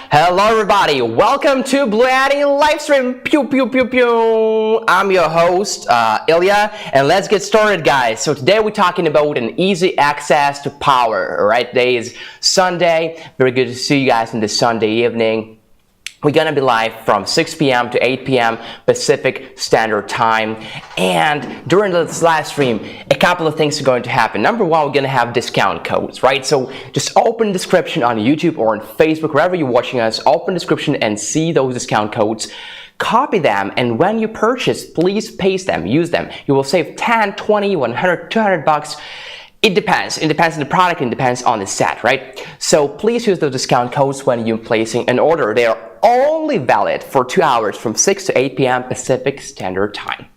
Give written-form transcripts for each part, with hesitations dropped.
Hello everybody, welcome to BLUETTI livestream. Pew pew pew pew. I'm your host Ilya, and let's get started, guys. So today we're talking about an easy access to power. Alright, today is Sunday. Very good to see you guys in this Sunday evening. We're gonna be live from 6 p.m. to 8 p.m. Pacific Standard Time, and during this live stream a couple of things are going to happen. Number one, we're gonna have discount codes, right? So just open description on YouTube or on Facebook, wherever you're watching us, open description and see those discount codes. Copy them, and when you purchase, please paste them, use them. You will save 10, 20, 100, 200 bucks. It depends on the product, and depends on the set, right? So please use those discount codes when you're placing an order. They are only valid for 2 hours from 6 to 8 p.m. Pacific Standard Time.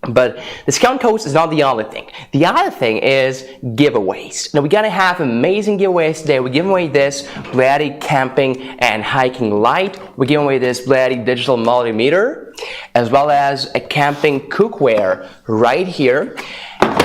But discount codes is not the only thing. The other thing is giveaways. Now we're gonna have amazing giveaways today. We're giving away this BLUETTI camping and hiking light. We're giving away this BLUETTI digital multimeter, as well as a camping cookware right here.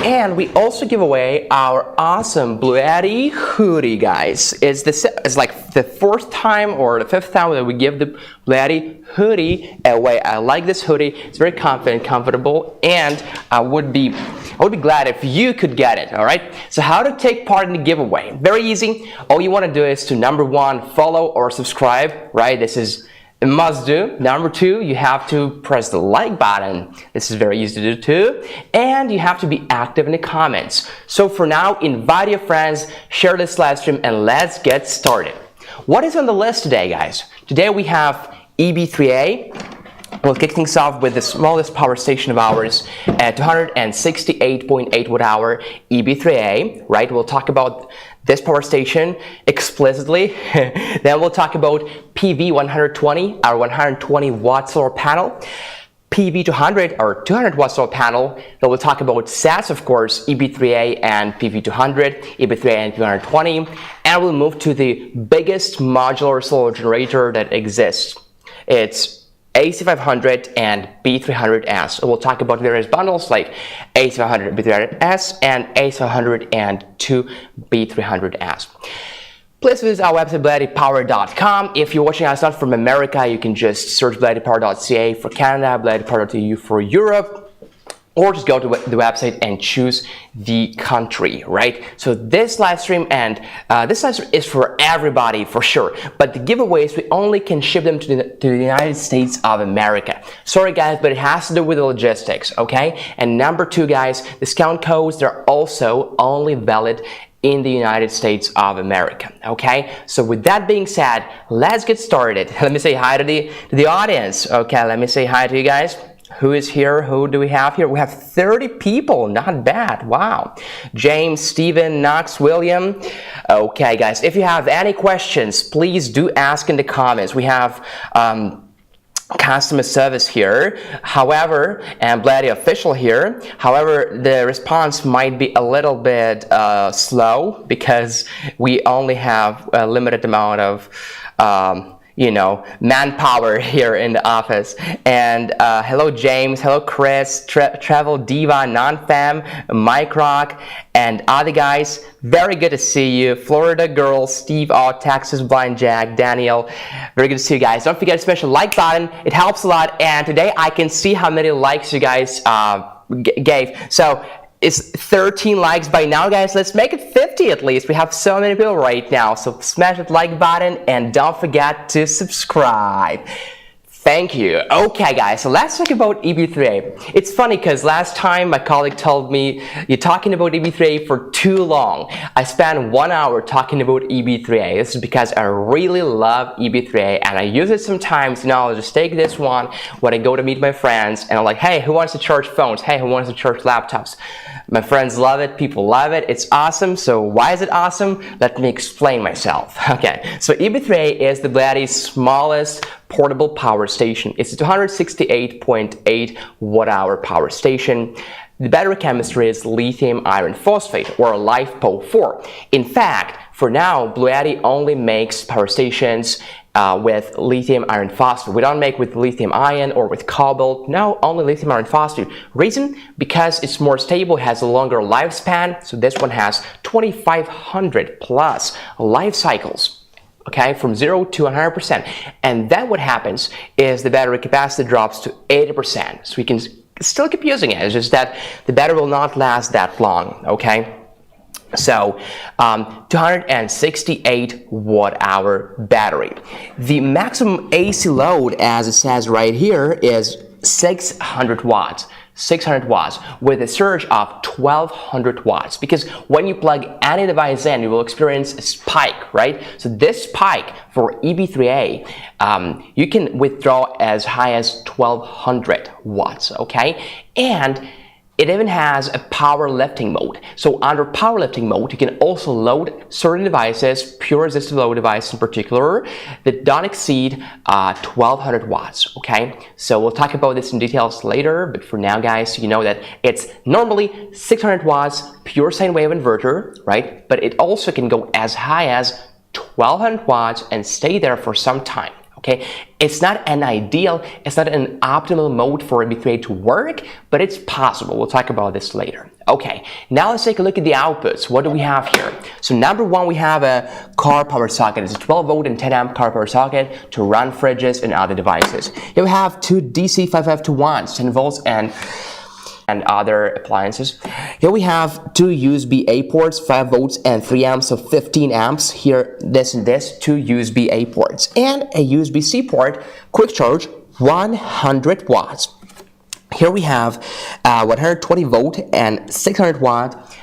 And we also give away our awesome BLUETTI hoodie, guys. It's like the fourth time or the fifth time that we give the BLUETTI hoodie away. I like this hoodie. It's very comfortable, and I would be glad if you could get it. All right. So how to take part in the giveaway? Very easy. All you want to do is to, number one, follow or subscribe. Right. This is a must do. Number two, you have to press the like button. This is very easy to do too. And you have to be active in the comments. So for now, invite your friends, share this live stream, and let's get started. What is on the list today, guys? Today we have EB3A. We'll kick things off with the smallest power station of ours at 268.8 watt-hour EB3A, right? We'll talk about this power station explicitly. Then we'll talk about PV120, our 120 watt solar panel, PV200, our 200 watt solar panel. Then we'll talk about sets, of course, EB3A and PV200, EB3A and PV120, and we'll move to the biggest modular solar generator that exists. It's AC500 and B300S. We'll talk about various bundles like AC500 B300S and AC502 B300S. Please visit our website, BLUETTIpower.com. If you're watching us not from America, you can just search BLUETTIpower.ca for Canada, BLUETTIpower.eu for Europe, or just go to the website and choose the country, right? So this live stream is for everybody for sure, but the giveaways, we only can ship them to the United States of America. Sorry guys, but it has to do with the logistics, okay? And number two, guys, discount codes, they're also only valid in the United States of America, okay? So with that being said, let's get started. Let me say hi to the audience, okay? Let me say hi to you guys. Who is here? Who do we have here? We have 30 people. Not bad. Wow. James, Stephen, Knox, William. Okay, guys. If you have any questions, please do ask in the comments. We have customer service here, however, and BLUETTI official here. However, the response might be a little bit slow because we only have a limited amount of manpower here in the office. And hello James, hello Chris, Travel Diva, Non-Fam, Mike Rock, and other guys. Very good to see you. Florida Girl, Steve O, Texas Blind Jack, Daniel. Very good to see you guys. Don't forget to smash the like button. It helps a lot. And today I can see how many likes you guys gave. So it's 13 likes by now, guys. Let's make it 50 at least. We have so many people right now. So smash that like button and don't forget to subscribe. Thank you. Okay, guys, so let's talk about EB3A. It's funny because last time my colleague told me, you're talking about EB3A for too long. I spent 1 hour talking about EB3A. This is because I really love EB3A and I use it sometimes. I'll just take this one when I go to meet my friends and I'm like, hey, who wants to charge phones? Hey, who wants to charge laptops? My friends love it, people love it, it's awesome. So why is it awesome? Let me explain myself. Okay, so EB3A is the BLUETTI's smallest portable power station. It's a 268.8 watt-hour power station. The battery chemistry is lithium iron phosphate, or LiFePO4. In fact, for now, BLUETTI only makes power stations with lithium iron phosphate. We don't make with lithium ion or with cobalt. No, only lithium iron phosphate. Reason? Because it's more stable, has a longer lifespan. So this one has 2,500 plus life cycles. okay, from 0 to 100%. And then what happens is the battery capacity drops to 80%. So we can still keep using it. It's just that the battery will not last that long, okay? So 268 watt-hour battery. The maximum AC load, as it says right here, is 600 watts. 600 watts with a surge of 1200 watts, because when you plug any device in, you will experience a spike, right? So this spike for EB3A, you can withdraw as high as 1200 watts, okay? And it even has a powerlifting mode. So under powerlifting mode, you can also load certain devices, pure resistive load devices in particular, that don't exceed 1200 watts, okay? So we'll talk about this in details later, but for now, guys, you know that it's normally 600 watts, pure sine wave inverter, right? But it also can go as high as 1200 watts and stay there for some time. Okay, it's not an ideal, it's not an optimal mode for EB3A to work, but it's possible. We'll talk about this later. Okay, now let's take a look at the outputs. What do we have here? So number one, we have a car power socket. It's a 12 volt and 10 amp car power socket to run fridges and other devices. Here we have two DC 551s, 10 volts and other appliances. Here we have two USB-A ports, 5 volts and 3 amps, so 15 amps. Here, this and this, two USB-A ports. And a USB-C port, quick charge, 100 watts. Here we have 120 volt and 600 watt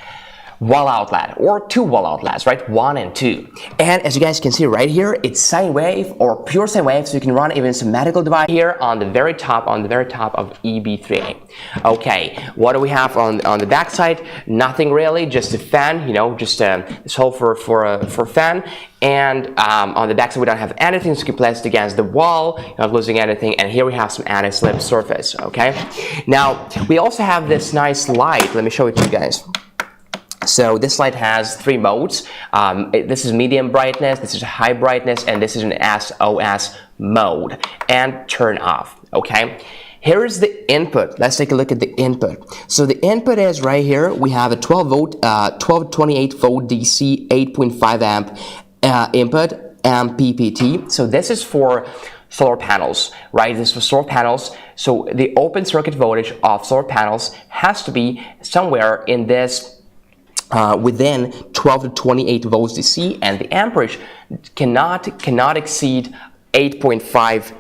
wall outlet, or two wall outlets, right? 1 and 2. And as you guys can see right here, it's sine wave or pure sine wave, so you can run even some medical device here on the very top of EB3A. Okay, what do we have on the back side? Nothing really, just a fan, you know, just this hole for a fan. And on the back side, we don't have anything, so you can place it against the wall, you're not losing anything. And here we have some anti-slip surface, okay? Now, we also have this nice light. Let me show it to you guys. So this light has 3 modes. This is medium brightness, this is high brightness, and this is an SOS mode. And turn off, okay? Here is the input. Let's take a look at the input. So the input is right here. We have a 12 volt, 1228 volt DC, 8.5 amp input, MPPT. So this is for solar panels, right? This is for solar panels. So the open circuit voltage of solar panels has to be somewhere in this within 12 to 28 volts DC, and the amperage cannot exceed 8.5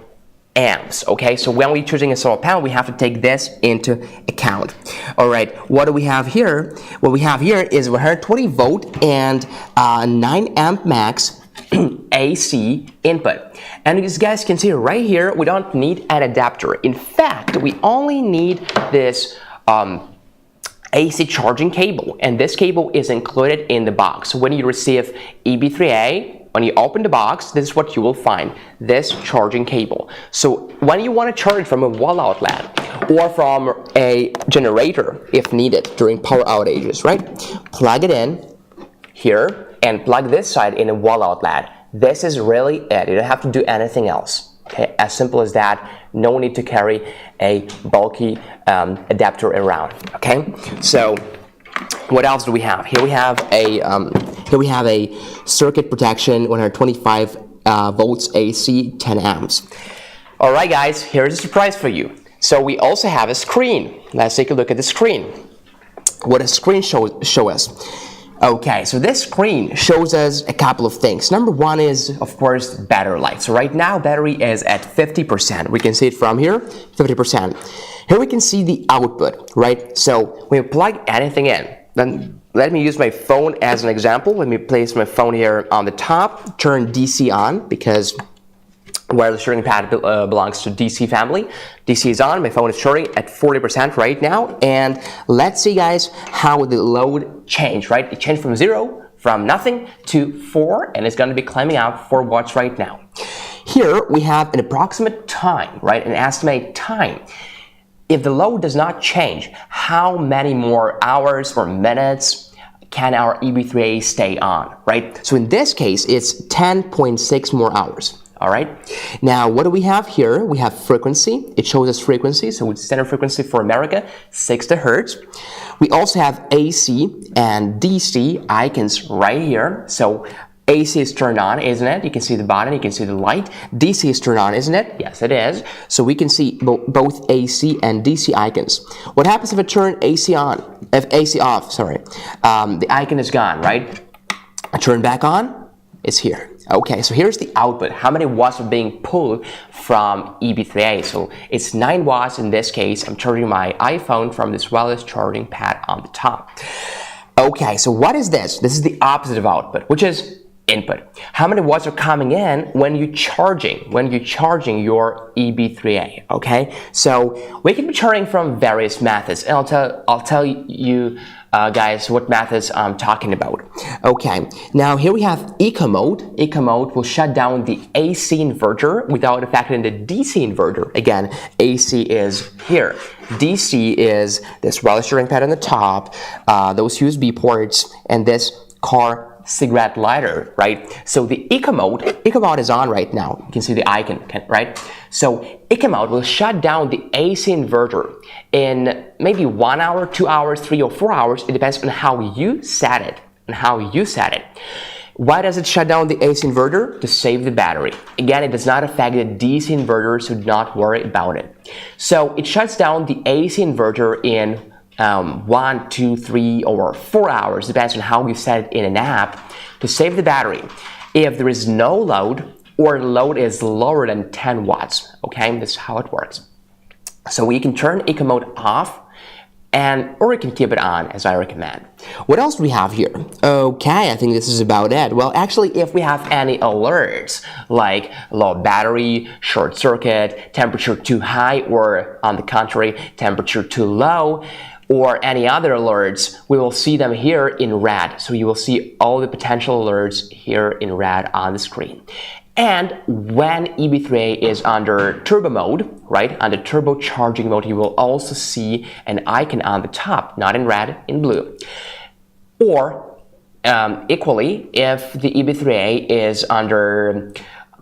amps. Okay, so when we're choosing a solar panel, we have to take this into account. All right, what do we have here? What we have here is 120 volt and 9 amp max AC input. And as you guys can see right here, we don't need an adapter. In fact, we only need this AC charging cable, and this cable is included in the box. So when you receive EB3A, when you open the box, this is what you will find, this charging cable. So when you want to charge from a wall outlet or from a generator if needed during power outages, right? Plug it in here and plug this side in a wall outlet. This is really it. You don't have to do anything else. Okay, as simple as that. No need to carry a bulky adapter around. Okay, so what else do we have? Here we have a circuit protection, 125 volts AC, 10 amps. All right, guys, here's a surprise for you. So we also have a screen. Let's take a look at the screen. What does screen show us? Okay, so this screen shows us a couple of things. Number one is, of course, battery life. So right now, battery is at 50%. We can see it from here, 50%. Here we can see the output, right? So when you plug anything in, then let me use my phone as an example. Let me place my phone here on the top, turn DC on, because wireless charging pad belongs to DC family. DC is on, my phone is charging at 40% right now, and let's see, guys, how the load changed, right? It changed from nothing to 4, and it's going to be climbing out 4 watts right now. Here we have an approximate time, right? An estimated time. If the load does not change, how many more hours or minutes can our EB3A stay on, right? So in this case, it's 10.6 more hours. All right, now what do we have here? We have frequency. It shows us frequency, so it's standard frequency for America, 60 hertz. We also have AC and DC icons right here. So AC is turned on, isn't it? You can see the button, you can see the light. DC is turned on, isn't it? Yes, it is. So we can see both AC and DC icons. What happens if I turn AC on? If AC off, sorry. The icon is gone, right? I turn back on, it's here. Okay, so here's the output. How many watts are being pulled from EB3A? So it's 9 watts in this case. I'm charging my iPhone from this wireless charging pad on the top. Okay, so what is this? This is the opposite of output, which is input. How many watts are coming in when you're charging your EB3A? Okay, so we can be charging from various methods, and I'll tell you guys what methods I'm talking about. Okay, now here we have eco mode. Eco mode will shut down the AC inverter without affecting the DC inverter. Again, AC is here. DC is this wireless charging pad on the top, those USB ports, and this car cigarette lighter, right? So the eco mode is on right now. You can see the icon, right? So eco mode will shut down the AC inverter in maybe 1 hour, 2 hours, 3 or 4 hours. It depends on how you set it. Why does it shut down the AC inverter? To save the battery. Again, it does not affect the DC inverter, so do not worry about it. So it shuts down the AC inverter in 1, 2, 3 or 4 hours, depends on how you set it in an app, to save the battery. If there is no load or the load is lower than 10 watts, okay, this is how it works. So we can turn eco mode off, or we can keep it on, as I recommend. What else do we have here? Okay, I think this is about it. Well, actually, if we have any alerts, like low battery, short circuit, temperature too high, or on the contrary, temperature too low, or any other alerts, we will see them here in red. So you will see all the potential alerts here in red on the screen. And when EB3A is under turbo mode, right, under turbo charging mode, you will also see an icon on the top, not in red, in blue. Or equally, if the EB3A is under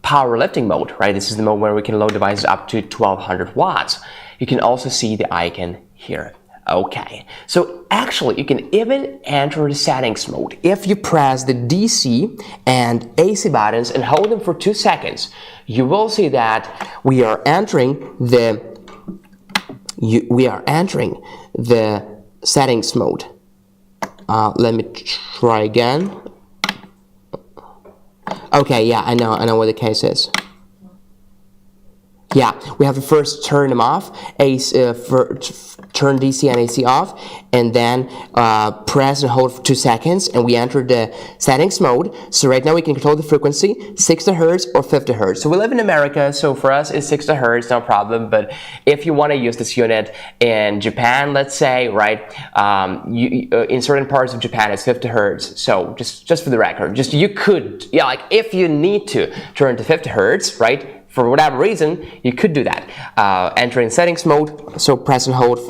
powerlifting mode, right, this is the mode where we can load devices up to 1200 watts, you can also see the icon here. Okay, so actually you can even enter the settings mode. If you press the DC and AC buttons and hold them for 2 seconds, you will see that we are entering the settings mode. Let me try again. Okay, yeah, I know what the case is. Yeah, we have to first turn them off, turn DC and AC off, and then press and hold for 2 seconds, and we enter the settings mode. So right now we can control the frequency, 60 Hz or 50 Hz. So we live in America, so for us it's 60 Hz, no problem. But if you want to use this unit in Japan, let's say, right, in certain parts of Japan it's 50 Hz. So just for the record, you could, yeah, like if you need to turn to 50 Hz, right? For whatever reason, you could do that. Entering settings mode, so press and hold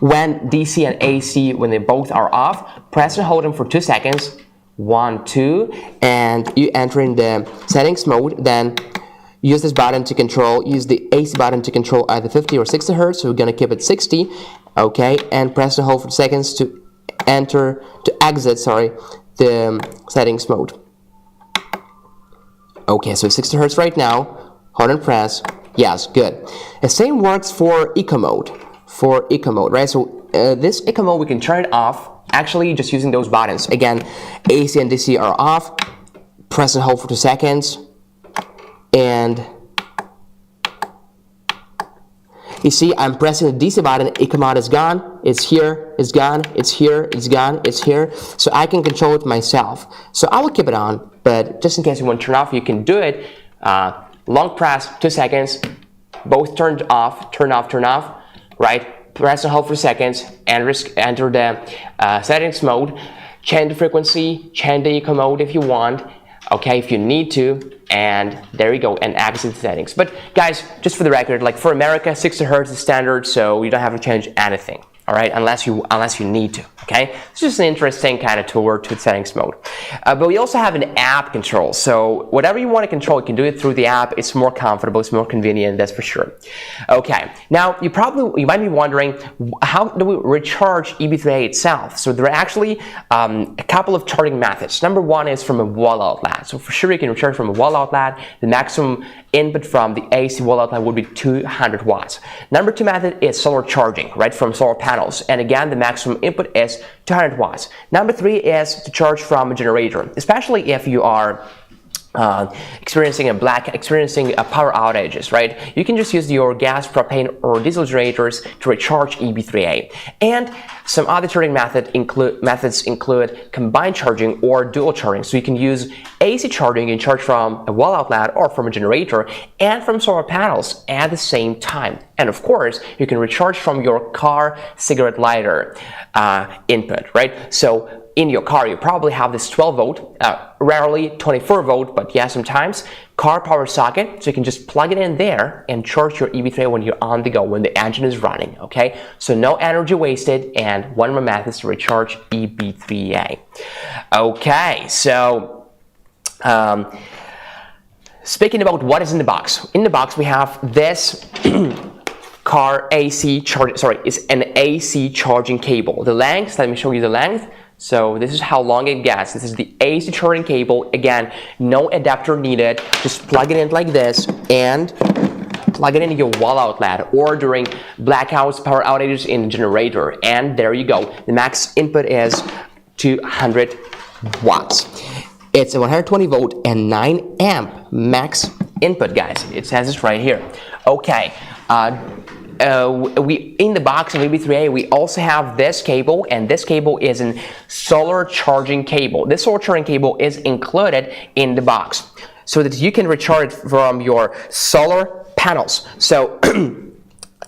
when DC and AC, when they both are off, press and hold them for 2 seconds, 1, 2, and you enter in the settings mode, then use this button to control, use the AC button to control either 50 or 60 Hz, so we're gonna keep it 60, okay, and press and hold for 2 seconds to exit, the settings mode. Okay, so 60 Hz right now. Hold and press. Yes, good. The same works for eco mode. Right? So this eco mode, we can turn it off. Actually, just using those buttons. Again, AC and DC are off. Press and hold for 2 seconds. And you see, I'm pressing the DC button. Eco mode is gone. It's here. It's gone. It's here. It's gone. It's here. So I can control it myself. So I will keep it on. But just in case you want to turn off, you can do it. Long press, 2 seconds, both turned off, turn off, right? Press and hold for seconds, and enter the settings mode, change the frequency, change the eco mode if you want, okay, if you need to, and there you go, and exit the settings. But guys, just for the record, like for America, 60 Hz is standard, so you don't have to change anything, all right, unless you need to. Okay, it's just an interesting kind of tour to settings mode. But we also have an app control. So whatever you want to control, you can do it through the app. It's more comfortable, it's more convenient, that's for sure. Okay, now you might be wondering, how do we recharge EB3A itself? So there are actually a couple of charging methods. Number one is from a wall outlet. So for sure you can recharge from a wall outlet. The maximum input from the AC wall outlet would be 200 watts. Number two method is solar charging, right, from solar panels. And again, the maximum input is 200 watts. Number three is to charge from a generator, especially if you are experiencing power outages, right? You can just use your gas, propane, or diesel generators to recharge EB3A. And some other charging methods include combined charging or dual charging. So you can use AC charging and charge from a wall outlet or from a generator and from solar panels at the same time. And of course, you can recharge from your car cigarette lighter input, right? So in your car, you probably have this 12 volt, rarely 24 volt, but yeah, sometimes, car power socket. So you can just plug it in there and charge your EB3A when you're on the go, when the engine is running, okay? So no energy wasted, and one more method is to recharge EB3A. Okay, so speaking about what is in the box. In the box, we have this car AC charging, it's an AC charging cable. The length, let me show you the length. So this is how long it gets. This is the AC charging cable. Again, no adapter needed. Just plug it in like this and plug it into your wall outlet or during blackouts, power outages in the generator. And there you go. The max input is 200 watts. It's a 120 volt and 9 amp max input, guys. It says it right here. Okay. In the box of EB3A, we also have this cable, and this cable is a solar charging cable. This solar charging cable is included in the box so that you can recharge from your solar panels. So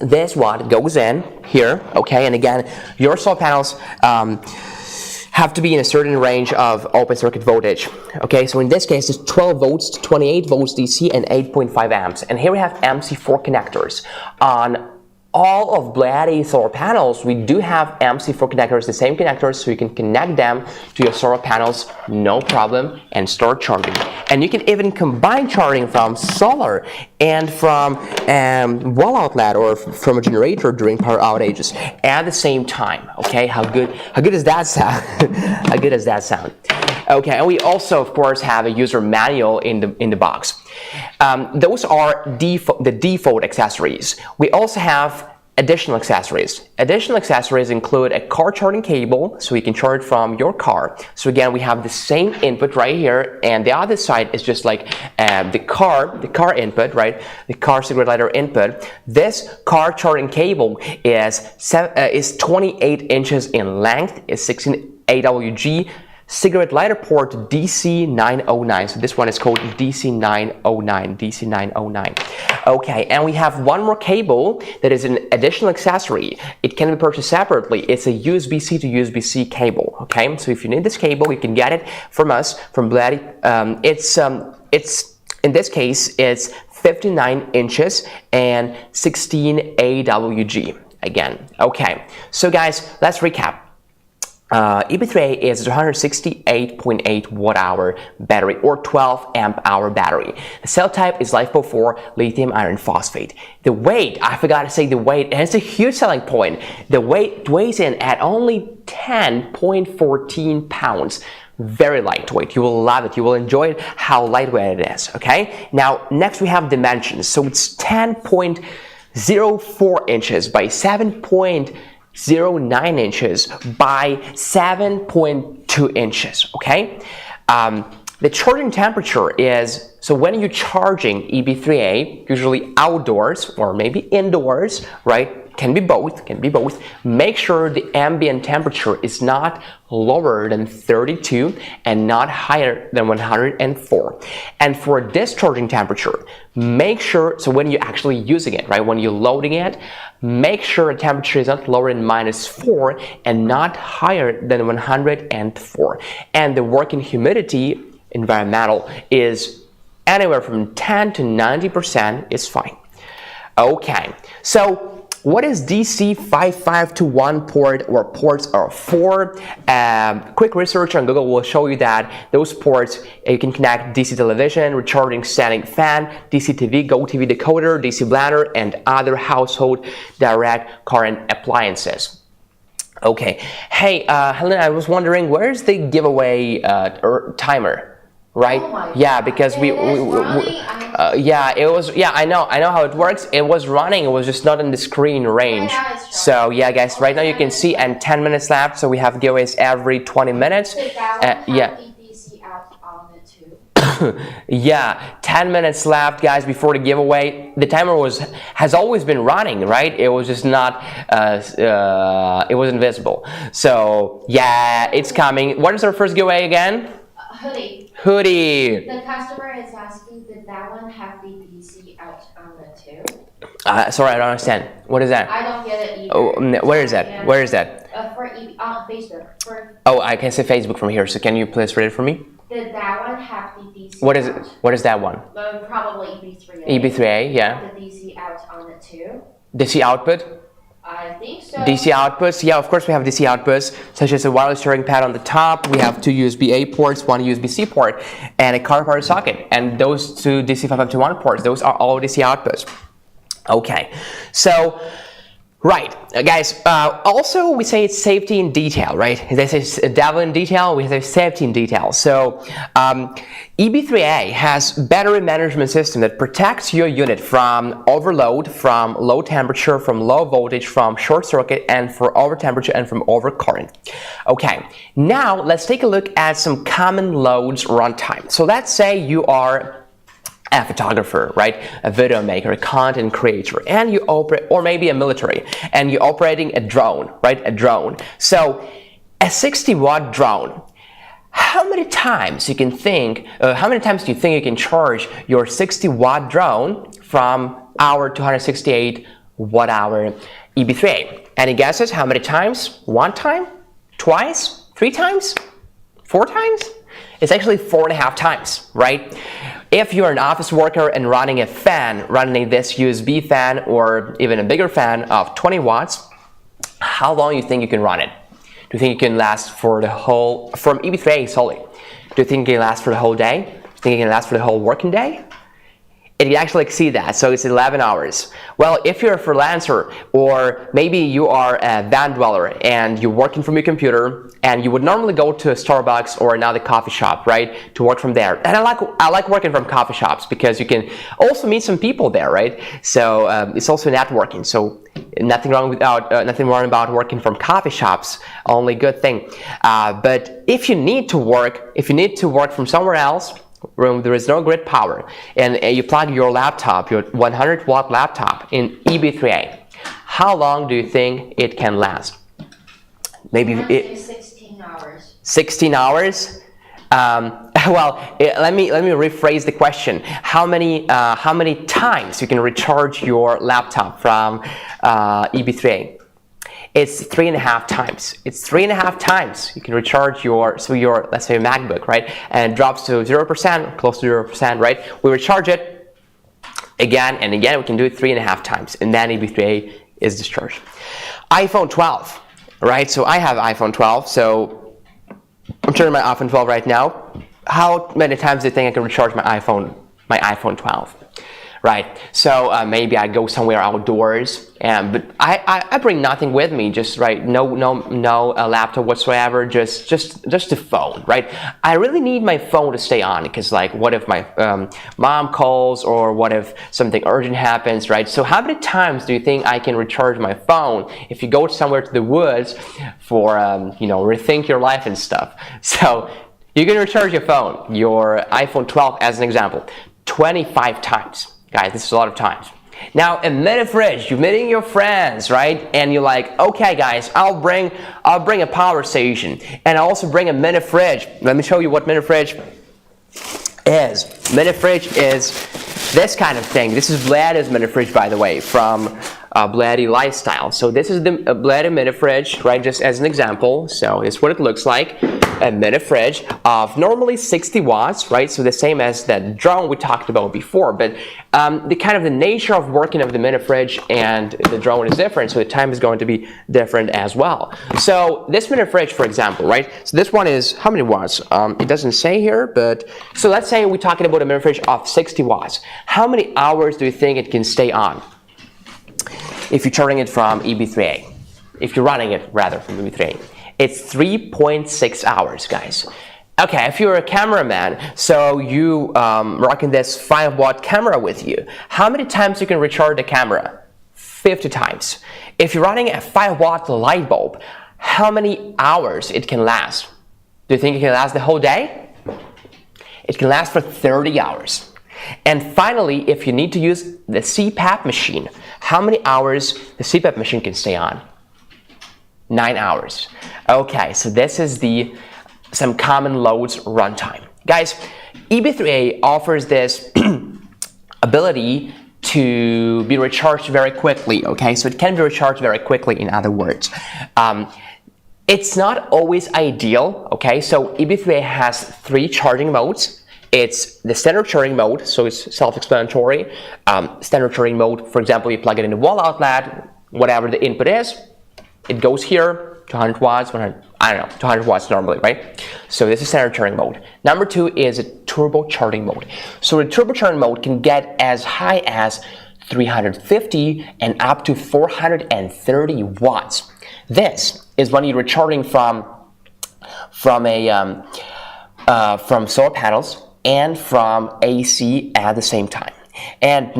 this one goes in here, okay, and again, your solar panels have to be in a certain range of open circuit voltage. Okay, so in this case, it's 12 volts to 28 volts DC and 8.5 amps. And here we have MC4 connectors. On all of BLUETTI solar panels, we do have MC4 connectors, the same connectors, so you can connect them to your solar panels, no problem, and start charging. And you can even combine charging from solar and from wall outlet or from a generator during power outages at the same time. Okay, how good does that sound? How good does that sound? Okay, and we also, of course, have a user manual in the box. Those are the default accessories. We also have additional accessories. Additional accessories include a car charging cable, so you can charge from your car. So again, we have the same input right here, and the other side is just like the car input, right? The car cigarette lighter input. This car charging cable is 28 inches in length, is 16 AWG. Cigarette lighter port DC909. So this one is called DC909. Okay, and we have one more cable that is an additional accessory. It can be purchased separately. It's a USB-C to USB-C cable. Okay, so if you need this cable, you can get it from us, from BLUETTI. It's in this case, it's 59 inches and 16 AWG. Again, okay. So guys, let's recap. EB3A is a 268.8 watt-hour battery or 12 amp-hour battery. The cell type is LiFePO4 lithium iron phosphate. The weight, I forgot to say the weight, and it's a huge selling point. The weight weighs in at only 10.14 pounds. Very lightweight. You will love it. You will enjoy it, how lightweight it is. Okay? Now, next we have dimensions. So it's 10.04 inches by 7.09 inches by 7.2 inches, okay? The charging temperature is, so when you're charging EB3A, usually outdoors or maybe indoors, right? Can be both, Make sure the ambient temperature is not lower than 32 and not higher than 104. And for discharging temperature, make sure, so when you're actually using it, right, when you're loading it, make sure the temperature is not lower than -4 and not higher than 104. And the working humidity, environmental, is anywhere from 10 to 90% is fine. Okay, so what is DC 5521 port or ports are for? Quick research on Google will show you that those ports, you can connect DC television, recharging standing fan, DC TV, Go TV decoder, DC blender, and other household direct current appliances. Okay, hey, Helen, I was wondering, where's the giveaway timer? Right? Oh yeah, because yeah, it was, yeah, I know how it works. It was running, it was just not in the screen range. So yeah, guys, right now you can see, and 10 minutes left, so we have giveaways every 20 minutes. Yeah. Yeah, 10 minutes left, guys, before the giveaway. The timer has always been running, right? It was just not, it was invisible. So yeah, it's coming. What is our first giveaway again? Hoodie. The customer is asking, did that one have the DC out on it too? Sorry, I don't understand. What is that? I don't get it either. Oh, where is that? Where is that? For Facebook. Oh, I can say Facebook from here. So can you please read it for me? Did that one have the DC What is out? it? What is that one? Probably EB3A. EB3A, yeah. The DC out on it too? DC output? I think so. DC outputs, yeah, of course we have DC outputs, such as a wireless charging pad on the top. We have two USB-A ports, one USB-C port, and a car power socket. And those two DC 5521 ports, those are all DC outputs. Okay, so, right, guys, also we say it's safety in detail, right? They say devil in detail, we say safety in detail. So, EB3A has battery management system that protects your unit from overload, from low temperature, from low voltage, from short circuit, and for over temperature and from overcurrent. Okay, now let's take a look at some common loads runtime. So let's say you are a photographer, right? A video maker, a content creator, and you operate, or maybe a military, and you're operating a drone, right? A drone. So a 60-watt drone. How many times do you think you can charge your 60-watt drone from our 268 watt-hour EB3A? Any guesses? How many times? One time? Twice? 3 times? 4 times? It's actually 4.5 times, right? If you're an office worker and running a fan, running this USB fan or even a bigger fan of 20 watts, how long do you think you can run it? Do you think it can last for the whole, from EB3A solely? Do you think it can last for the whole day? Do you think it can last for the whole working day? It can actually exceed that, so it's 11 hours. Well, if you're a freelancer, or maybe you are a van dweller and you're working from your computer, and you would normally go to a Starbucks or another coffee shop, right, to work from there. And I like working from coffee shops because you can also meet some people there, right? So it's also networking. So nothing wrong about working from coffee shops. Only good thing. But if you need to work from somewhere else, there is no grid power, and you plug your laptop, your 100-watt laptop, in EB3A, how long do you think it can last? Maybe 16 hours. 16 hours? Well, let me rephrase the question. How many times you can recharge your laptop from EB3A? It's 3.5 times. It's 3.5 times you can recharge your let's say MacBook, right? And it drops to 0%, close to 0%, right? We recharge it again and again. We can do it 3.5 times, and then EB3A is discharged. iPhone 12, right? So I have iPhone 12, so I'm turning my iPhone 12 right now. How many times do you think I can recharge my iPhone 12? Right, so maybe I go somewhere outdoors, but I bring nothing with me, just right, no laptop whatsoever, just the phone, right? I really need my phone to stay on, because like, what if my mom calls, or what if something urgent happens, right? So how many times do you think I can recharge my phone if you go somewhere to the woods for rethink your life and stuff? So you can recharge your phone, your iPhone 12 as an example, 25 times. Guys, this is a lot of times. Now, a mini fridge, you're meeting your friends, right? And you're like, okay, guys, I'll bring a power station, and I'll also bring a mini fridge. Let me show you what mini fridge is. Mini fridge is this kind of thing. This is BLUETTI's mini fridge, by the way, from BLUETTI Lifestyle. So this is the BLUETTI mini fridge, right? Just as an example. So it's what it looks like. a mini fridge of normally 60 watts, right? So the same as that drone we talked about before, but the nature of working of the mini fridge and the drone is different, so the time is going to be different as well. So this mini fridge, for example, right? So this one is how many watts? It doesn't say here, but so let's say we're talking about a mini fridge of 60 watts. How many hours do you think it can stay on if you're charging it from EB3A? If you're running it rather from EB3A, it's 3.6 hours, guys. Okay, if you're a cameraman, so you rocking this 5-watt camera with you, how many times you can recharge the camera? 50 times. If you're running a 5-watt light bulb, how many hours it can last? Do you think it can last the whole day? It can last for 30 hours. And finally, if you need to use the CPAP machine, how many hours the CPAP machine can stay on? 9 hours. Okay, so this is some common loads runtime. Guys, EB3A offers this ability to be recharged very quickly, okay? So it can be recharged very quickly, in other words. It's not always ideal, okay? So EB3A has 3 charging modes. It's the standard charging mode, so it's self-explanatory. Standard charging mode, for example, you plug it in the wall outlet, whatever the input is, it goes here, 200 watts, 100, I don't know, 200 watts normally, right? So this is standard charging mode. Number 2 is a turbo charging mode. So the turbo charging mode can get as high as 350 and up to 430 watts. This is when you're recharging from solar panels and from AC at the same time. And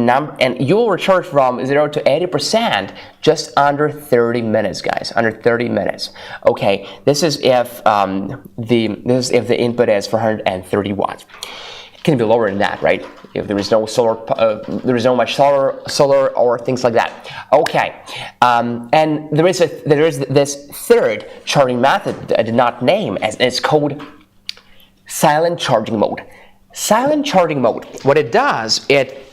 you will recharge from 0 to 80% just under 30 minutes, guys. Under 30 minutes. Okay, this is if the input is 430 watts. It can be lower than that, right? If there is no solar, there is no much solar or things like that. Okay, and there is this third charging method that I did not name, and it's called silent charging mode. Silent charging mode, what it does, it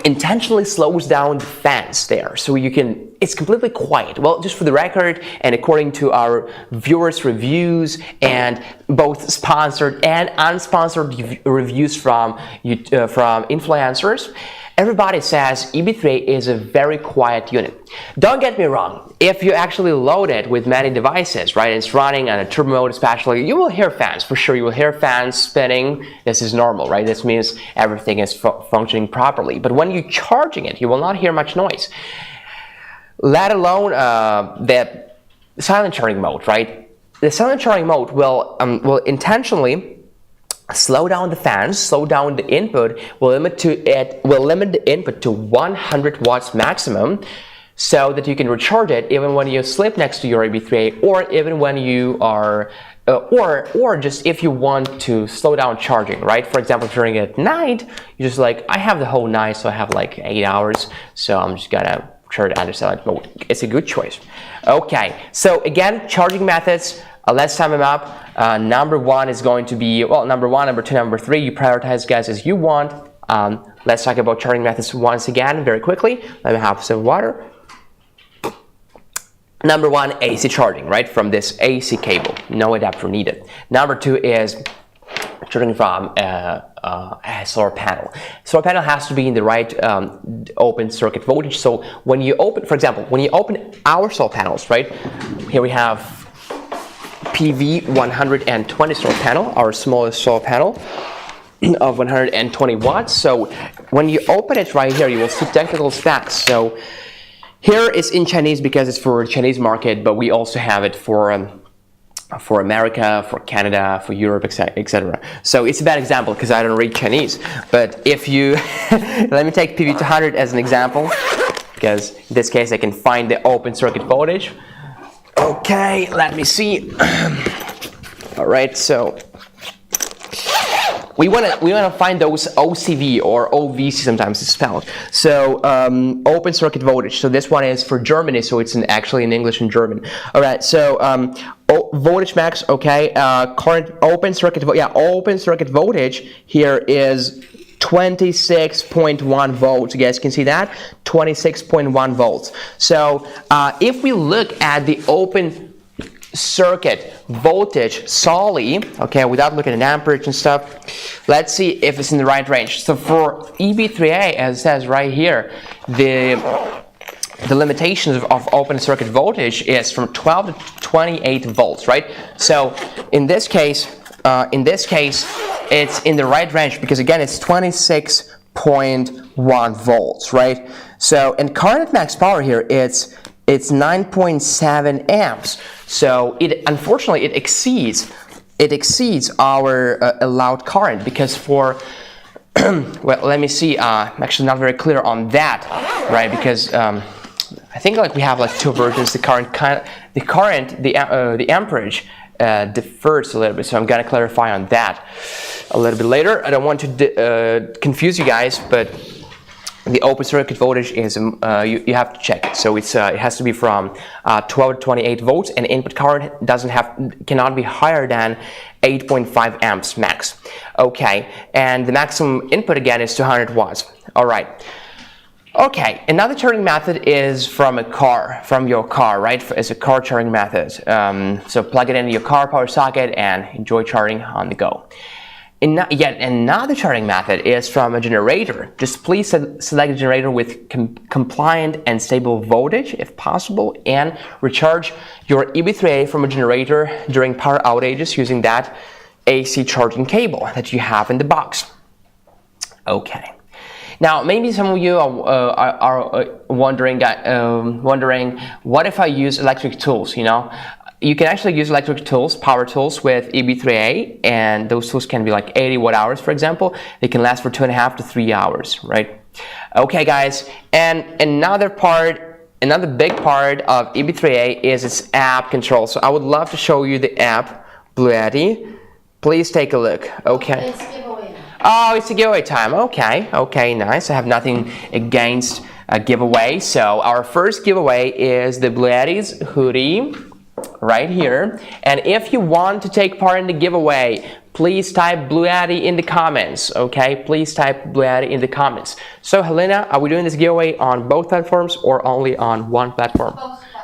intentionally slows down the fans there, so it's completely quiet. Well, just for the record, and according to our viewers' reviews and both sponsored and unsponsored reviews from influencers, everybody says EB3A is a very quiet unit. Don't get me wrong, if you actually load it with many devices, right, and it's running on a turbo mode especially, you will hear fans, for sure, you will hear fans spinning. This is normal, right? This means everything is functioning properly. But when you're charging it, you will not hear much noise. Let alone the silent charging mode, right? The silent charging mode will intentionally slow down the fans, slow down the input, will limit the input to 100 watts maximum, so that you can recharge it even when you sleep next to your EB3A, or even when you are or just if you want to slow down charging, right? For example, during at night, you're just like, I have the whole night, so I have like 8 hours, so I'm just gonna charge under silent mode. It's a good choice. Okay, so again, charging methods, let's sum them up. Number 1 is going to be, well, number 1, number 2, number 3, you prioritize, guys, as you want. Let's talk about charging methods once again very quickly. Let me have some water. Number 1, AC charging, right, from this AC cable, no adapter needed. Number 2 is charging from a solar panel. Solar panel has to be in the right open circuit voltage. So when you open, for example, when you open our solar panels, right, here we have PV 120 solar panel, our smallest solar panel of 120 watts. So when you open it right here, you will see technical specs. So here it's in Chinese because it's for Chinese market, but we also have it for America, for Canada, for Europe, etc. So it's a bad example because I don't read Chinese. But if you, let me take PV 200 as an example, because in this case I can find the open circuit voltage. Okay, let me see. All right, so we want to find those OCV or OVC, sometimes it's spelled. So open circuit voltage. So this one is for Germany, so it's actually in English and German. All right, so voltage max. Okay, current open circuit. Open circuit voltage here is 26.1 volts. You guys can see that, 26.1 volts. So if we look at the open circuit voltage solely, okay, without looking at amperage and stuff. Let's see if it's in the right range. So for EB3A, as it says right here, the limitations of open circuit voltage is from 12 to 28 volts, right? So in this case, it's in the right range because again, it's 26.1 volts, right? So in current at max power here, it's 9.7 amps. So unfortunately it exceeds our allowed current because for well, let me see. I'm actually not very clear on that, right? Because I think like we have like two versions. The amperage differs a little bit. So I'm gonna clarify on that a little bit later. I don't want to confuse you guys, but the open circuit voltage is you have to check it. So it's it has to be from 12 to 28 volts, and input current cannot be higher than 8.5 amps max. Okay, and the maximum input again is 200 watts. All right. Okay, another charging method is from your car, right? It's a car charging method. So plug it into your car power socket and enjoy charging on the go. Yet another charging method is from a generator. Just please select a generator with compliant and stable voltage if possible, and recharge your EB3A from a generator during power outages using that AC charging cable that you have in the box. Okay. Now, maybe some of you are wondering, what if I use electric tools, you know? You can actually use electric tools, power tools with EB3A, and those tools can be like 80 watt hours, for example. They can last for 2.5 to 3 hours, right? Okay, guys, and another big part of EB3A is its app control. So I would love to show you the app, BLUETTI. Please take a look, okay? It's giveaway. Oh, it's a giveaway time. Okay, nice. I have nothing against a giveaway. So our first giveaway is the BLUETTI's hoodie right here. And if you want to take part in the giveaway, please type BLUETTI in the comments. Okay, please type BLUETTI in the comments. So Helena, are we doing this giveaway on both platforms or only on one platform?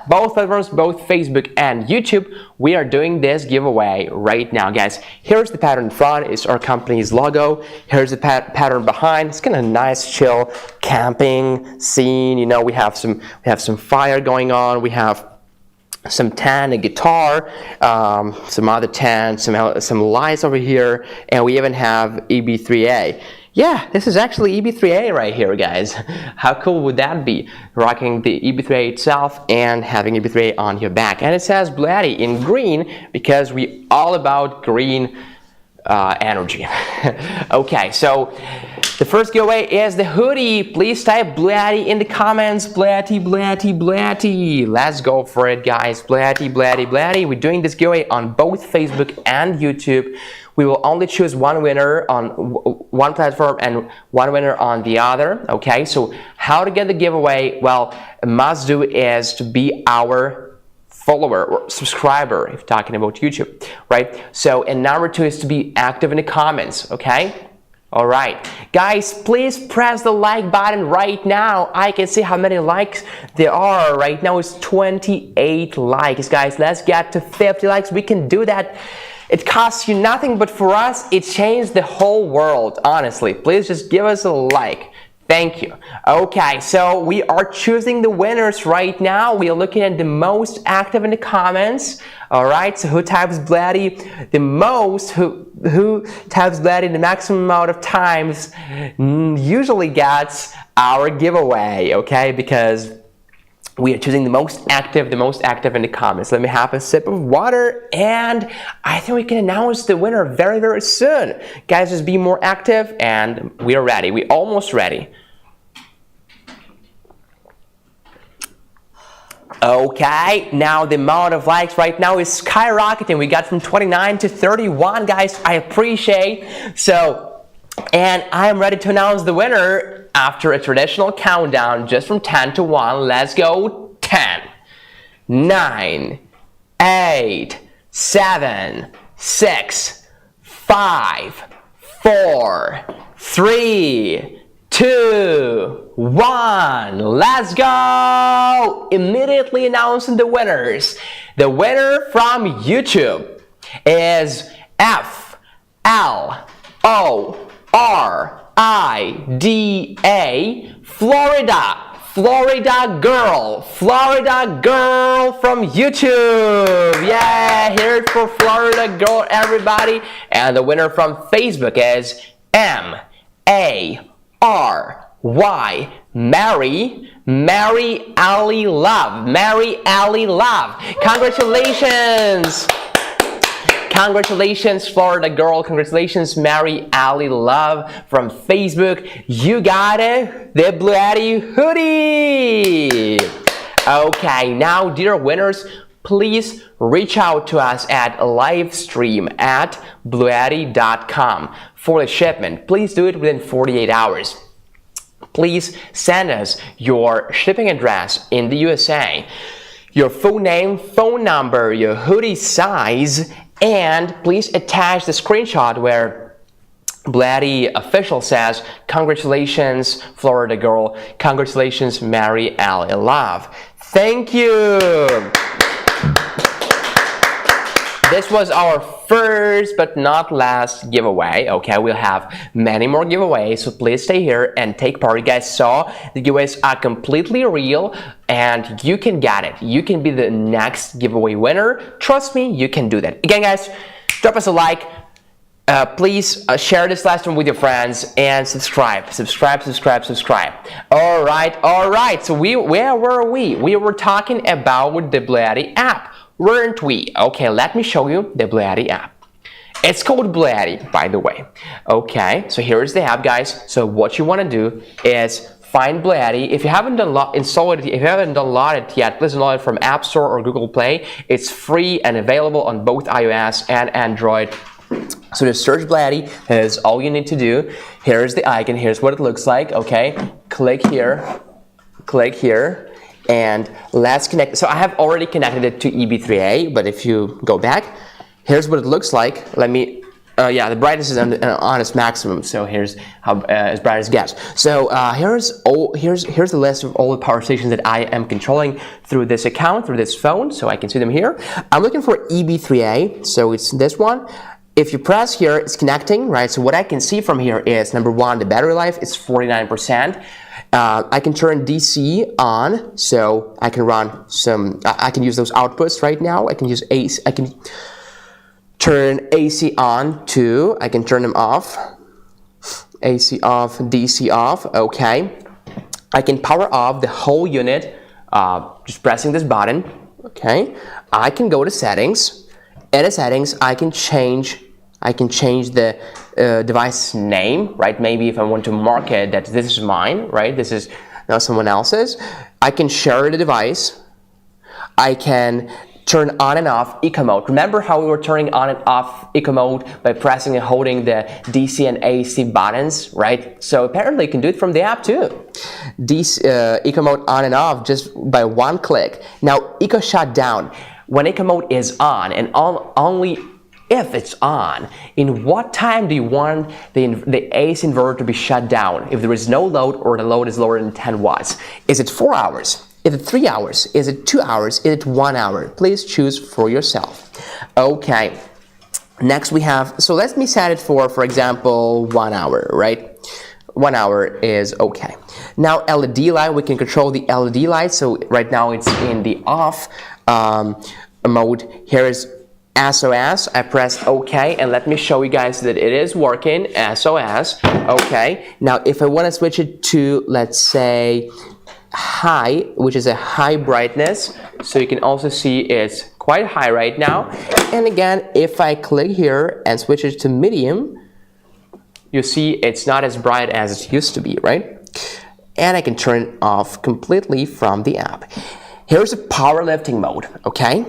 Both platforms, both Facebook and YouTube. We are doing this giveaway right now, guys. Here's the pattern in front. It's our company's logo. Here's the pattern behind. It's kind of a nice, chill camping scene. You know, we have some fire going on. We have some tent, a guitar, some other tent, some lights over here, and we even have EB3A. Yeah, this is actually EB3A right here, guys. How cool would that be? Rocking the EB3A itself and having EB3A on your back. And it says BLUETTI in green because we all about green energy. Okay, so the first giveaway is the hoodie. Please type BLUETTI in the comments. BLUETTI, BLUETTI, BLUETTI. Let's go for it, guys. BLUETTI, BLUETTI, BLUETTI. We're doing this giveaway on both Facebook and YouTube. We will only choose one winner on one platform and one winner on the other. Okay, so how to get the giveaway? Well, a must do is to be our follower or subscriber if talking about YouTube, right? So, and number two is to be active in the comments, okay? All right, guys, please press the like button right now. I can see how many likes there are right now. It's 28 likes, guys. Let's get to 50 likes. We can do that. It costs you nothing, but for us, it changed the whole world, honestly. Please just give us a like. Thank you. Okay, so we are choosing the winners right now. We are looking at the most active in the comments. All right, so who types BLUETTI the most, who types BLUETTI the maximum amount of times usually gets our giveaway, okay? Because we are choosing the most active in the comments. Let me have a sip of water, and I think we can announce the winner very, very soon. Guys, just be more active, and we are ready. We're almost ready. Okay, now the amount of likes right now is skyrocketing. We got from 29 to 31, guys. I appreciate. So, and I am ready to announce the winner after a traditional countdown just from 10 to 1. Let's go. 10, 9, 8, 7, 6, 5, 4, 3, 2, 1, let's go! Immediately announcing the winners. The winner from YouTube is FLORIDA, Florida girl from YouTube. Yeah, hear it for Florida girl, everybody. And the winner from Facebook is MARY, Mary Ali Love. Congratulations. Congratulations, Florida girl. Congratulations, Mary Ali Love from Facebook. You got it, the BLUETTI hoodie. Okay, now, dear winners, please reach out to us at livestream@bluetti.com for the shipment. Please do it within 48 hours. Please send us your shipping address in the USA, your full name, phone number, your hoodie size, and please attach the screenshot where BLUETTI official says, congratulations, Florida girl, congratulations, Mary Ali Love. Thank you. This was our first but not last giveaway. Okay, we'll have many more giveaways, so please stay here and take part. You guys saw the giveaways are completely real and you can get it. You can be the next giveaway winner. Trust me, you can do that. Again, guys, drop us a like. Please share this live stream with your friends and subscribe. All right. So where were we? We were talking about the BLUETTI app, weren't we? Okay, let me show you the BLUETTI app. It's called BLUETTI, by the way. Okay, so here's the app, guys. So what you want to do is find BLUETTI. If you haven't installed it, if you haven't downloaded it yet, please download it from App Store or Google Play. It's free and available on both iOS and Android. So to search BLUETTI is all you need to do. Here's the icon. Here's what it looks like. Okay, click here, and let's connect. So I have already connected it to EB3A, but if you go back, here's what it looks like. Let me, yeah, the brightness is on its maximum. So here's how as bright as it gets. So here's the list of all the power stations that I am controlling through this account, through this phone. So I can see them here. I'm looking for EB3A, so it's this one. If you press here, it's connecting, right? So what I can see from here is, number one, the battery life is 49%. I can turn DC on, so I can run some, I can use those outputs right now. I can use AC, I can turn AC on too. I can turn them off. AC off, DC off, okay. I can power off the whole unit, just pressing this button, okay. I can go to settings. In the settings, I can change the device name, right? Maybe if I want to mark it that this is mine, right? This is not someone else's. I can share the device. I can turn on and off eco mode. Remember how we were turning on and off eco mode by pressing and holding the DC and AC buttons, right? So apparently you can do it from the app too. Eco mode on and off just by one click. Now eco shutdown. When eco mode is on, and only if it's on, in what time do you want the AC inverter to be shut down? If there is no load or the load is lower than 10 watts. Is it 4 hours? Is it 3 hours? Is it 2 hours? Is it 1 hour? Please choose for yourself. Okay. Next we have, so let me set it for example, 1 hour, right? 1 hour is okay. Now LED light, we can control the LED light. So right now it's in the off mode. Here is SOS. I press OK, and let me show you guys that it is working. SOS. Okay. Now if I want to switch it to, let's say, high, which is a high brightness, so you can also see it's quite high right now. And again, if I click here and switch it to medium, you see it's not as bright as it used to be, right? And I can turn it off completely from the app. Here's a powerlifting mode, okay?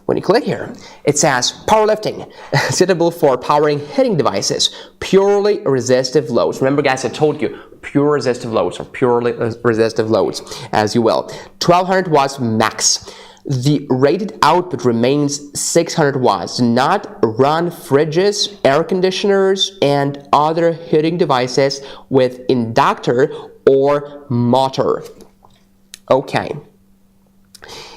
When you click here, it says powerlifting, suitable for powering hitting devices, purely resistive loads. Remember guys, I told you, pure resistive loads or purely resistive loads, as you will. 1200 watts max. the rated output remains 600 watts. Do not run fridges, air conditioners, and other heating devices with inductor or motor. Okay.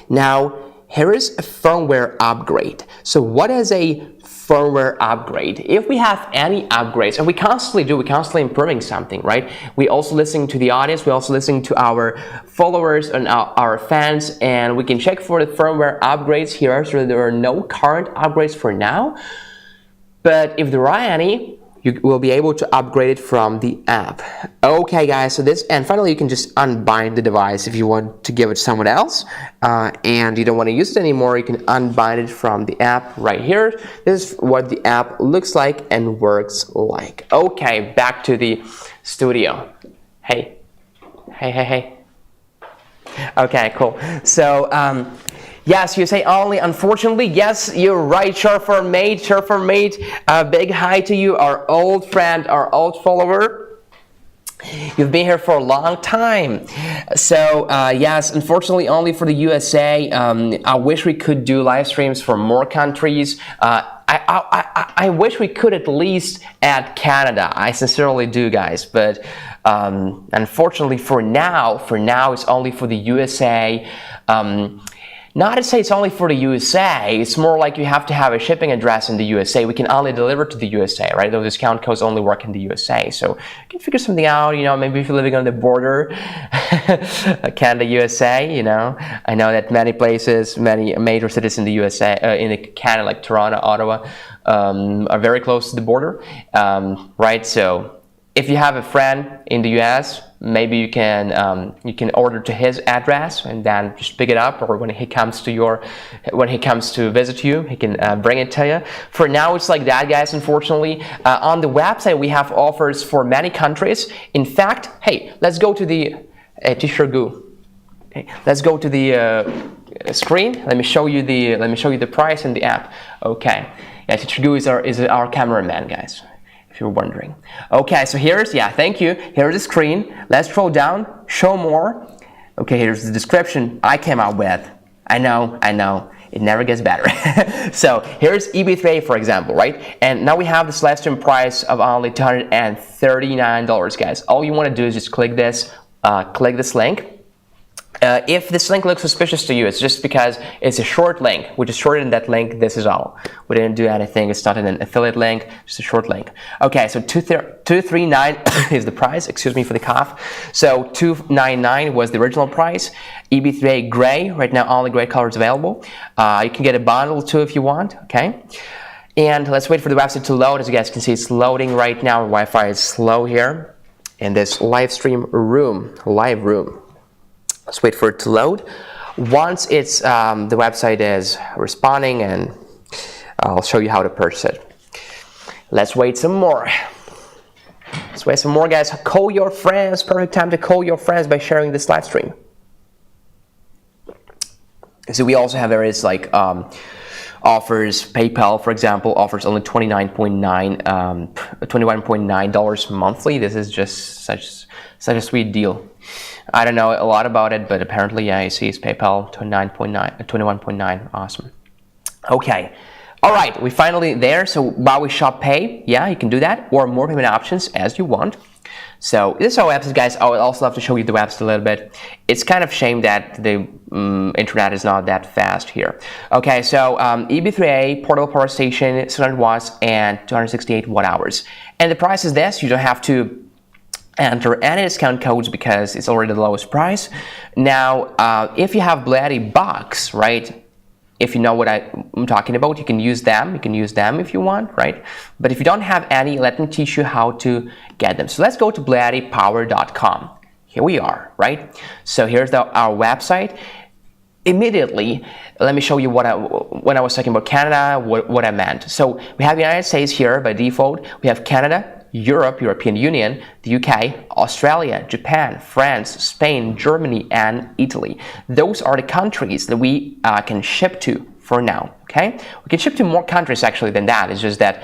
Now, here is a firmware upgrade. So what is a firmware upgrade? If we have any upgrades, and we constantly improving something, right? We also listen to the audience, we also listen to our followers and our fans, and we can check for the firmware upgrades here. So there are no current upgrades for now, but if there are any, you will be able to upgrade it from the app. Okay guys, so this, and finally you can just unbind the device if you want to give it to someone else and you don't want to use it anymore. You can unbind it from the app right here. This is what the app looks like and works like. Okay, back to the studio. Hey. Okay, cool. So yes, you say only. Unfortunately, yes, you're right, Surfer Mate. Big hi to you, our old friend, our old follower. You've been here for a long time. So yes, unfortunately, only for the USA. I wish we could do live streams for more countries. I wish we could at least add Canada. I sincerely do, guys. But unfortunately, for now, it's only for the USA. Not to say it's only for the USA, it's more like you have to have a shipping address in the USA. We can only deliver to the USA, right? Those discount codes only work in the USA. So you can figure something out, you know, maybe if you're living on the border, Canada, USA, you know. I know that many places, many major cities in the USA, in Canada, like Toronto, Ottawa, are very close to the border, right? So if you have a friend in the US, maybe you can order to his address and then just pick it up, or when he comes to visit you, he can bring it to you. For now, it's like that, guys. Unfortunately, on the website we have offers for many countries. In fact, hey, let's go to the t-shirt goo. Okay, let's go to the screen. Let me show you the price in the app. Okay, yeah, t-shirt goo is our cameraman, guys, if you're wondering. Okay, so here's, yeah, thank you. Here's the screen. Let's scroll down, show more. Okay, here's the description I came out with. I know, it never gets better. So here's EB3A, for example, right? And now we have this live stream price of only $239, guys. All you want to do is just click this link. If this link looks suspicious to you, it's just because it's a short link. We just shortened that link, this is all. We didn't do anything, it's not an affiliate link, just a short link. Okay, so $239 is the price, excuse me for the cough. So $299 was the original price. EB3A gray, right now only gray colors available. You can get a bundle too if you want, okay? And let's wait for the website to load. As you guys can see, it's loading right now. Wi-Fi is slow here in this live stream room, live room. Let's wait for it to load. Once it's the website is responding, and I'll show you how to purchase it. Let's wait some more. Let's wait some more, guys. Call your friends. Perfect time to call your friends by sharing this live stream. So we also have various like offers. PayPal, for example, offers only $21.9 monthly. This is just such a sweet deal. I don't know a lot about it, but apparently, yeah, I see it's PayPal, 21.9, awesome. Okay, all right, we finally there. So while we shop pay, yeah, you can do that, or more payment options as you want. So this is our website, guys. I would also love to show you the website a little bit. It's kind of a shame that the internet is not that fast here. Okay, so EB3A, portable power station, 600 watts and 268 watt hours. And the price is this. You don't have to enter any discount codes because it's already the lowest price. Now, if you have BLUETTI box, right? If you know what I'm talking about, you can use them. You can use them if you want, right? But if you don't have any, let me teach you how to get them. So let's go to BLUETTIpower.com. Here we are, right? So here's our website. Immediately, let me show you when I was talking about Canada, what I meant. So we have the United States here by default. We have Canada, Europe, European Union, the UK, Australia, Japan, France, Spain, Germany, and Italy. Those are the countries that we can ship to for now, okay? We can ship to more countries actually than that. It's just that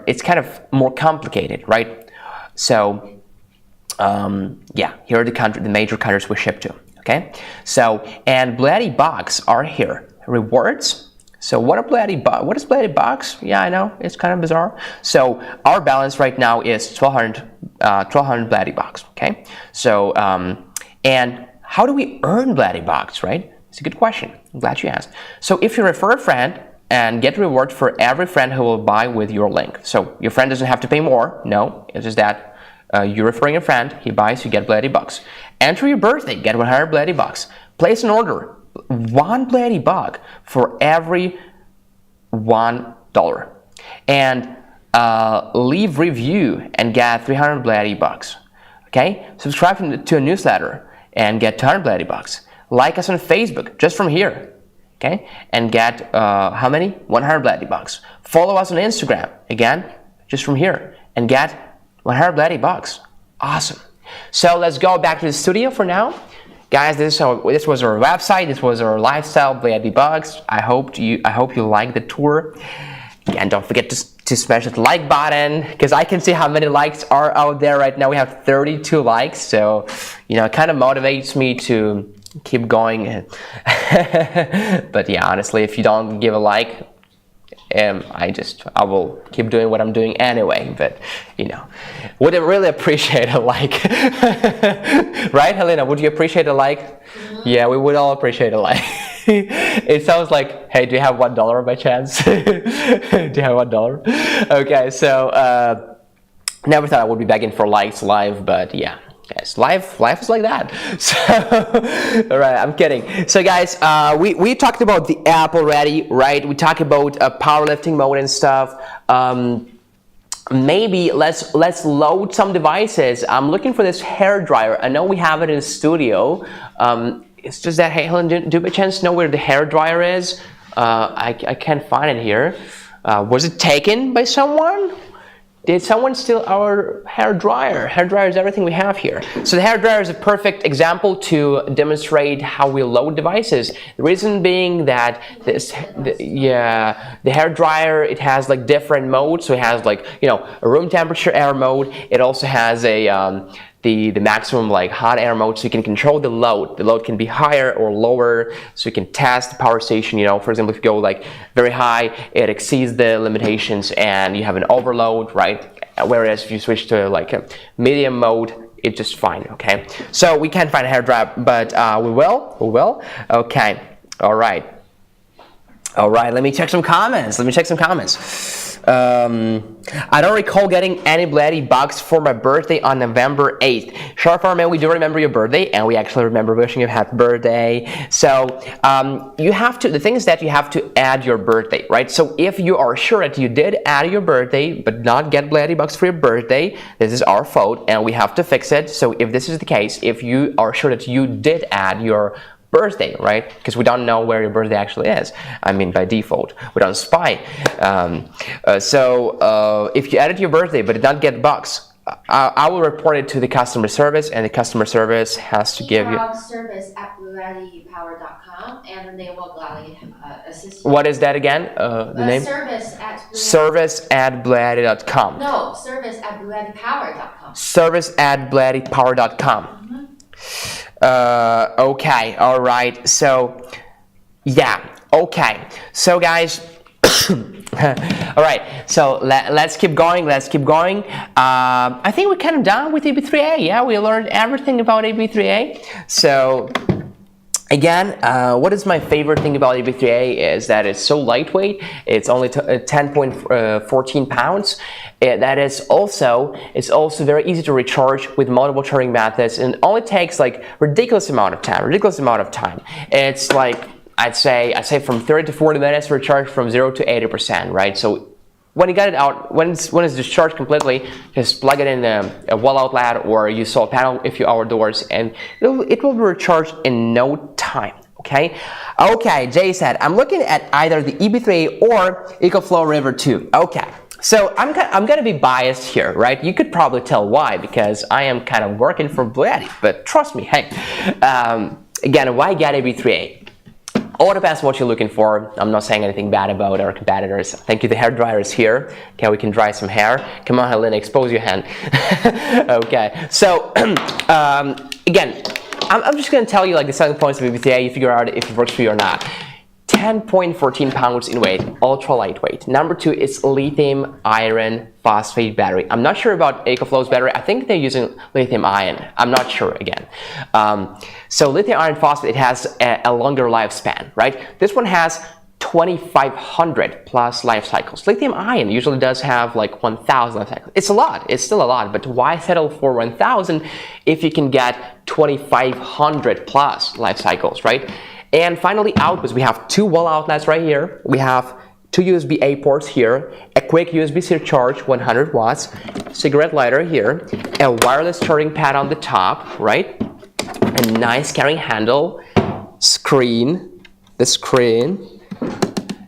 it's kind of more complicated, right? So, yeah, here are the major countries we ship to, Okay, so and BLUETTI bucks are here. Rewards. So what is BLUETTI bucks? Yeah, I know, it's kind of bizarre. So our balance right now is 1200 BLUETTI bucks. Okay, so and how do we earn BLUETTI bucks, right? It's a good question. I'm glad you asked. So if you refer a friend and get reward for every friend who will buy with your link. So your friend doesn't have to pay more. No, it's just that you're referring a friend, he buys, you get BLUETTI bucks. Enter your birthday, get 100 BLUETTI bucks. Place an order, 1 BLUETTI buck for every $1. And leave review and get 300 BLUETTI bucks. Okay, subscribe to a newsletter and get 200 BLUETTI bucks. Like us on Facebook, just from here. Okay, and get how many? 100 BLUETTI bucks. Follow us on Instagram, again, just from here, and get 100 BLUETTI bucks. Awesome. So let's go back to the studio for now. Guys, this was our website, this was our lifestyle BLUETTI bucks. I hope you like the tour. Again, don't forget to smash that like button, because I can see how many likes are out there right now. We have 32 likes, so it kind of motivates me to keep going. But yeah, honestly, if you don't give a like, I will keep doing what I'm doing anyway, but would really appreciate a like. Right, Helena, would you appreciate a like? Mm-hmm. Yeah, we would all appreciate a like. It sounds like, hey, do you have $1 by chance? Do you have $1? Okay, so never thought I would be begging for likes live, but yeah. Guys, life is like that. So, all right, I'm kidding. So, guys, we talked about the app already, right? We talked about powerlifting mode and stuff. Maybe let's load some devices. I'm looking for this hair dryer. I know we have it in the studio. It's just that, hey, Helen, do you by chance know where the hair dryer is? I can't find it here. Was it taken by someone? Did someone steal our hair dryer? Hair dryer is everything we have here. So the hair dryer is a perfect example to demonstrate how we load devices. The reason being that the hair dryer, it has like different modes. So it has like a room temperature air mode. It also has a the maximum like hot air mode, so you can control the load. The load can be higher or lower, so you can test the power station. For example, if you go like very high, it exceeds the limitations and you have an overload, right? Whereas if you switch to like a medium mode, it's just fine. Okay, so we can't find a hair dryer, but we will. Okay, all right. Let me check some comments. I don't recall getting any BLUETTI bucks for my birthday on November 8th. Sure, Farman, we do remember your birthday, and we actually remember wishing you a happy birthday. So the thing is that you have to add your birthday, right? So if you are sure that you did add your birthday, but not get BLUETTI bucks for your birthday, this is our fault, and we have to fix it. So if this is the case, if you are sure that you did add your birthday, right? Because we don't know where your birthday actually is. I mean, by default, we don't spy. So if you added your birthday but did not get bucks, I will report it to the customer service, and the customer service has to give you service at BLUETTIpower.com, and then they will gladly assist you. What is that again? The name? Service at BLUETTI.com. No, service at BLUETTIpower.com. Service at BLUETTIpower.com. Okay, all right, so yeah, okay, so guys, all right, so let's keep going. I think we're kind of done with AB3A. Yeah, we learned everything about AB3A. So again, what is my favorite thing about AB3A is that it's so lightweight. It's only 10.14 pounds. It's also very easy to recharge with multiple charging methods, and only takes like ridiculous amount of time. It's like I'd say from 30 to 40 minutes to recharge from 0 to 80%, right? So when you get it out, when it's discharged completely, just plug it in a wall outlet or use solar panel if you're outdoors, and it will be recharged in no time. Okay, Jay said, I'm looking at either the EB3A or EcoFlow River 2. Okay, so I'm gonna be biased here, right? You could probably tell why, because I am kind of working for BLUETTI, but trust me, hey, again, why get EB3A? All depends what you're looking for. I'm not saying anything bad about our competitors. Thank you, the hair dryer is here. Okay, we can dry some hair. Come on, Helena, expose your hand. Okay, so again, I'm just going to tell you like the selling points of BLUETTI. You figure out if it works for you or not. 10.14 pounds in weight, ultra lightweight. Number 2 is lithium iron phosphate battery. I'm not sure about EcoFlow's battery. I think they're using lithium ion. I'm not sure again. So lithium iron phosphate, it has a longer lifespan, right? This one has 2,500 plus life cycles. Lithium ion usually does have like 1,000 life cycles. It's a lot. It's still a lot, but why settle for 1,000 if you can get 2,500 plus life cycles, right? And finally, outputs. We have 2 wall outlets right here. We have 2 USB-A ports here, a quick USB-C charge, 100 watts, cigarette lighter here, a wireless charging pad on the top, right? A nice carrying handle, screen,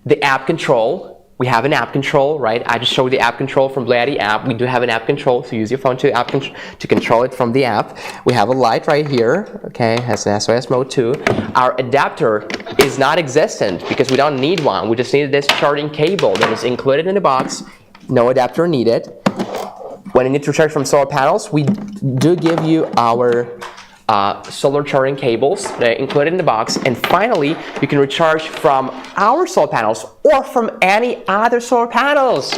the app control. We have an app control, right? I just showed the app control from BLUETTI app. We do have an app control, so use your phone to control it from the app. We have a light right here, okay, has an SOS mode too. Our adapter is not existent because we don't need one. We just need this charging cable that is included in the box. No adapter needed. When you need to charge from solar panels, we do give you our solar charging cables that are included in the box. And finally, you can recharge from our solar panels or from any other solar panels.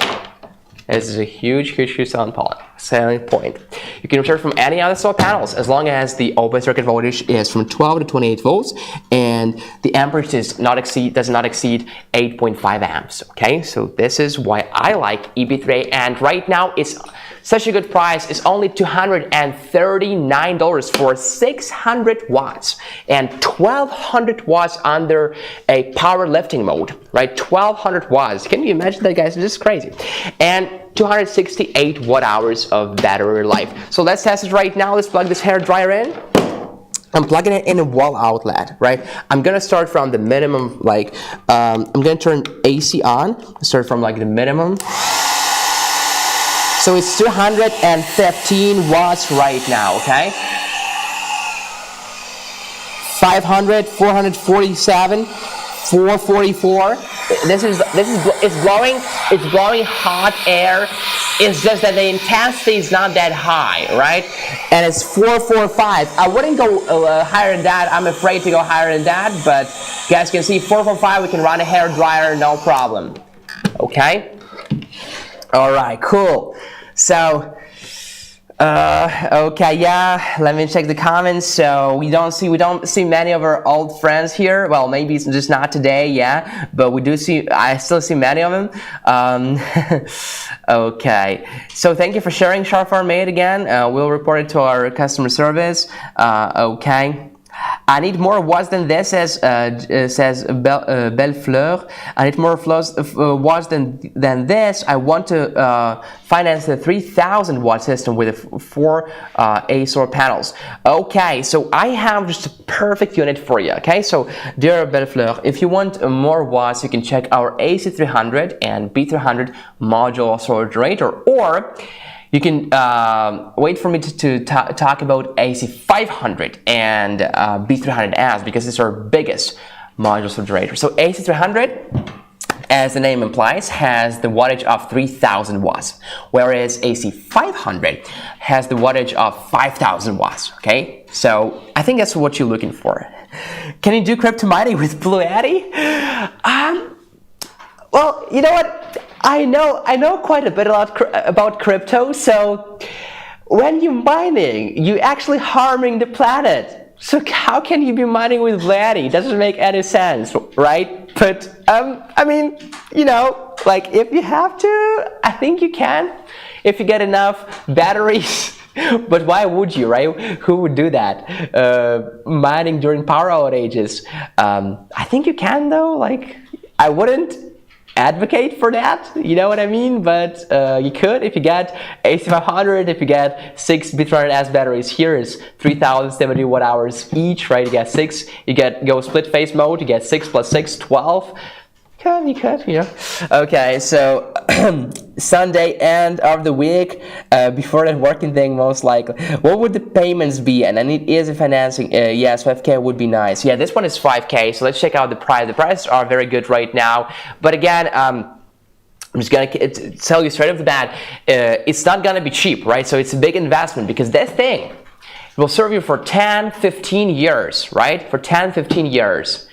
This is a huge selling point. You can recharge from any other solar panels as long as the open circuit voltage is from 12 to 28 volts and the amperage does not exceed 8.5 amps. Okay, so this is why I like EB3A, and right now it's such a good price. It's only $239 for 600 watts and 1200 watts under a power lifting mode, right? 1200 watts. Can you imagine that, guys? This is crazy. And 268 watt hours of battery life. So let's test it right now. Let's plug this hair dryer in. I'm plugging it in a wall outlet, right? I'm gonna start from the minimum, like, I'm gonna turn AC on. Start from like the minimum. So it's 215 watts right now, okay? 500, 447, 444. It's blowing hot air. It's just that the intensity is not that high, right? And it's 445. I wouldn't go higher than that. I'm afraid to go higher than that, but you guys can see 445. We can run a hair dryer, no problem. Okay. All right, cool. So, okay, yeah. Let me check the comments. So we don't see many of our old friends here. Well, maybe it's just not today, yeah. But we do see. I still see many of them. Okay. So thank you for sharing, Sharfar Made again. We'll report it to our customer service. Okay. I need more watts than this, says Bellefleur. I need more watts than this. I want to finance the 3,000 watt system with 4 solar panels. Okay, so I have just a perfect unit for you. Okay, so dear Bellefleur, if you want more watts, you can check our AC300 and B300 modular solar generator, or you can wait for me to talk about AC500 and B300S because it's our biggest modular solar generator. So AC300, as the name implies, has the wattage of 3,000 watts, whereas AC500 has the wattage of 5,000 watts. Okay, so I think that's what you're looking for. Can you do crypto mining with BLUETTI? Well, you know what? I know quite a bit about crypto. So when you're mining, you're actually harming the planet. So how can you be mining with BLUETTI? It doesn't make any sense, right? But I mean, you know, like if you have to, I think you can if you get enough batteries. But why would you, right? Who would do that? Mining during power outages. I think you can though. Like I wouldn't advocate for that, you know what I mean? But you could if you get AC500, if you get 6 B300S batteries. Here is 3,070 watt hours each, right? You get 6, go split phase mode, you get 6 plus 6, 12. You could, you know. Okay, so Sunday, end of the week, before that working thing, most likely. What would the payments be? And I need easy financing. Yes, 5K would be nice. Yeah, this one is 5K, so let's check out the price. The prices are very good right now. But again, I'm just gonna tell you straight off the bat, it's not gonna be cheap, right? So it's a big investment because this thing It will serve you for 10-15 years, right? For 10-15 years.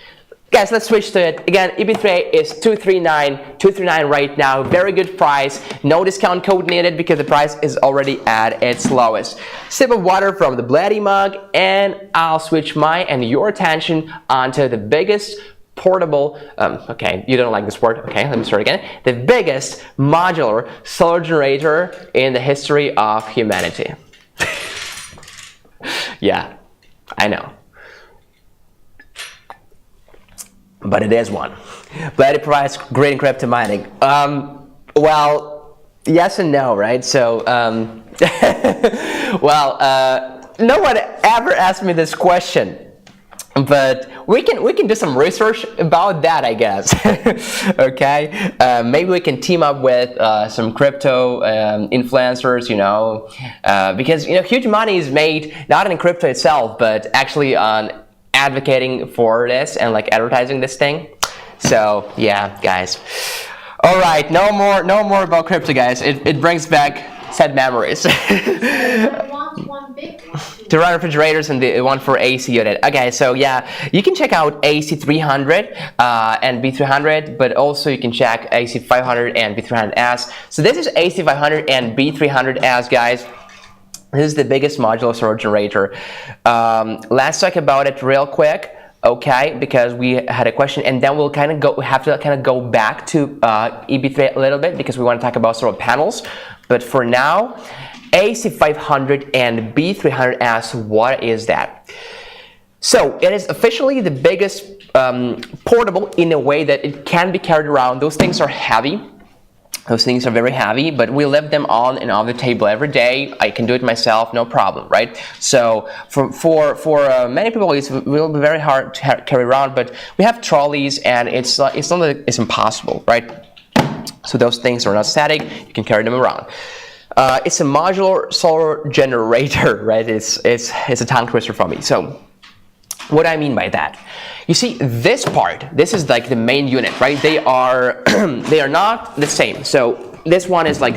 Guys, let's switch to it. Again, EB3 is $239 right now. Very good price. No discount code needed because the price is already at its lowest. Sip of water from the BLUETTI mug, and I'll switch my and your attention onto the biggest portable, okay, you don't like this word, okay, let me start again. The biggest modular solar generator in the history of humanity. Yeah, I know. But it is one. BLUETTI provides great crypto mining. Well, yes and no, right? So, no one ever asked me this question, but we can do some research about that, I guess. Okay, maybe we can team up with some crypto influencers, you know, because huge money is made not in crypto itself, but actually on advocating for this and like advertising this thing. So yeah, guys. All right, no more about crypto, guys. It brings back sad memories. I want one big one. To run refrigerators and the one for AC unit. Okay, so yeah, you can check out AC300 and B300, but also you can check AC500 and B300S. So this is AC500 and B300S, guys. This is the biggest modular solar generator. Let's talk about it real quick, okay? Because we had a question, and then we'll have to go back to EB3 a little bit because we want to talk about solar panels. But for now, AC500 and B300S, what is that? So it is officially the biggest portable in a way that it can be carried around. Those things are heavy. Those things are very heavy, but we lift them on and off the table every day. I can do it myself, no problem, right? So for many people, it will be very hard to carry around, but we have trolleys, and it's not that it's impossible, right? So those things are not static. You can carry them around. It's a modular solar generator, right? It's a tongue twister for me. So what do I mean by that? You see, this part, this is like the main unit, right? They are they are not the same. So this one is like,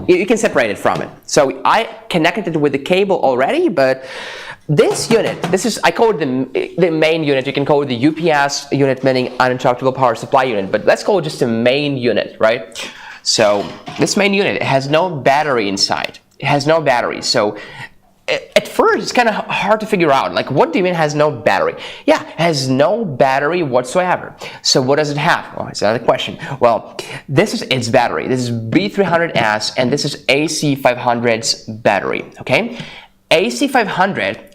you can separate it from it. So I connected it with the cable already, but this unit, I call it the main unit. You can call it the UPS unit, meaning uninterruptible power supply unit, but let's call it just a main unit, right? So this main unit has no battery inside. It has no battery. So at first, it's kind of hard to figure out, like, what do you mean has no battery? Yeah, it has no battery whatsoever. So what does it have? Well, it's another question. Well, this is its battery. This is B300S, and this is AC500's battery, okay? AC500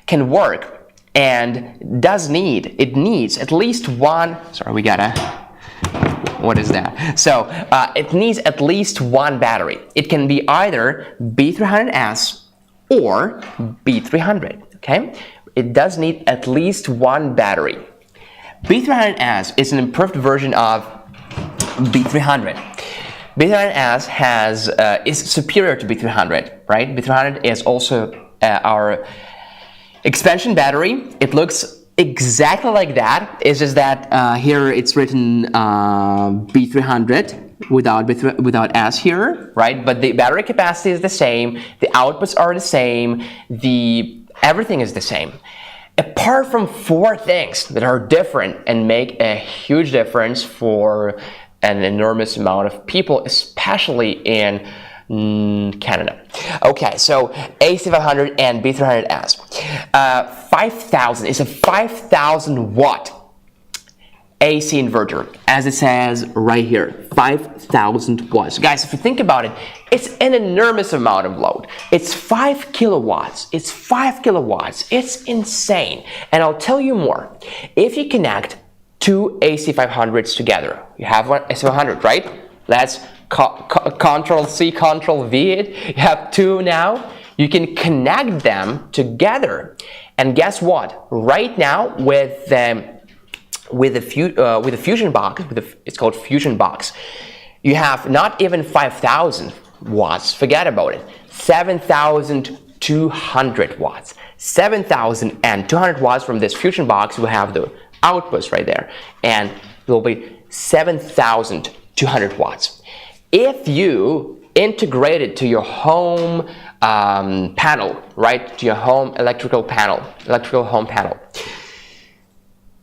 can work and it needs at least one, what is that? So it needs at least one battery. It can be either B300S or B300, okay? It does need at least one battery. B300S is an improved version of B300. B300S is superior to B300, right? B300 is also our expansion battery. It looks exactly like that. It's just that here it's written B300 without S here, right? But the battery capacity is the same, the outputs are the same, everything is the same. Apart from four things that are different and make a huge difference for an enormous amount of people, especially in Canada. Okay, so AC500 and B300S. 5,000 is a 5,000 watt AC inverter, as it says right here, 5,000 watts. Guys, if you think about it, it's an enormous amount of load. It's 5 kilowatts. It's 5 kilowatts. It's insane. And I'll tell you more. If you connect two AC500s together, you have one AC500, right? Let's Control C, Control V it. You have two now. You can connect them together. And guess what? Right now, with the Fusion box, it's called Fusion box, you have not even 5,000 watts. Forget about it. 7,200 watts. 7,200 watts from this Fusion box. You have the outputs right there, and it will be 7,200 watts. If you integrate it to your home panel, right? To your home electrical home panel,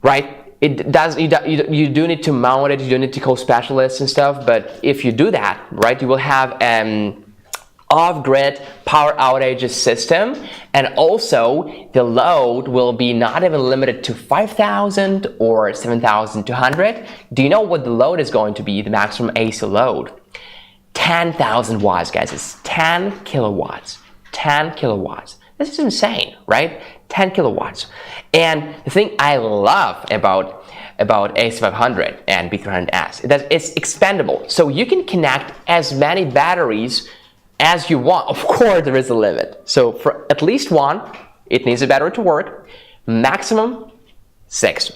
right? It does. You do need to mount it. You do need to call specialists and stuff. But if you do that, right, you will have off-grid power outages system, and also the load will be not even limited to 5,000 or 7,200. Do you know what the load is going to be? The maximum AC load, 10,000 watts, guys. It's 10 kilowatts. 10 kilowatts. This is insane, right? 10 kilowatts. And the thing I love about AC500 and B300S is that it's expandable. So you can connect as many batteries as you want. Of course, there is a limit. So for at least one, it needs a battery to work. Maximum 6,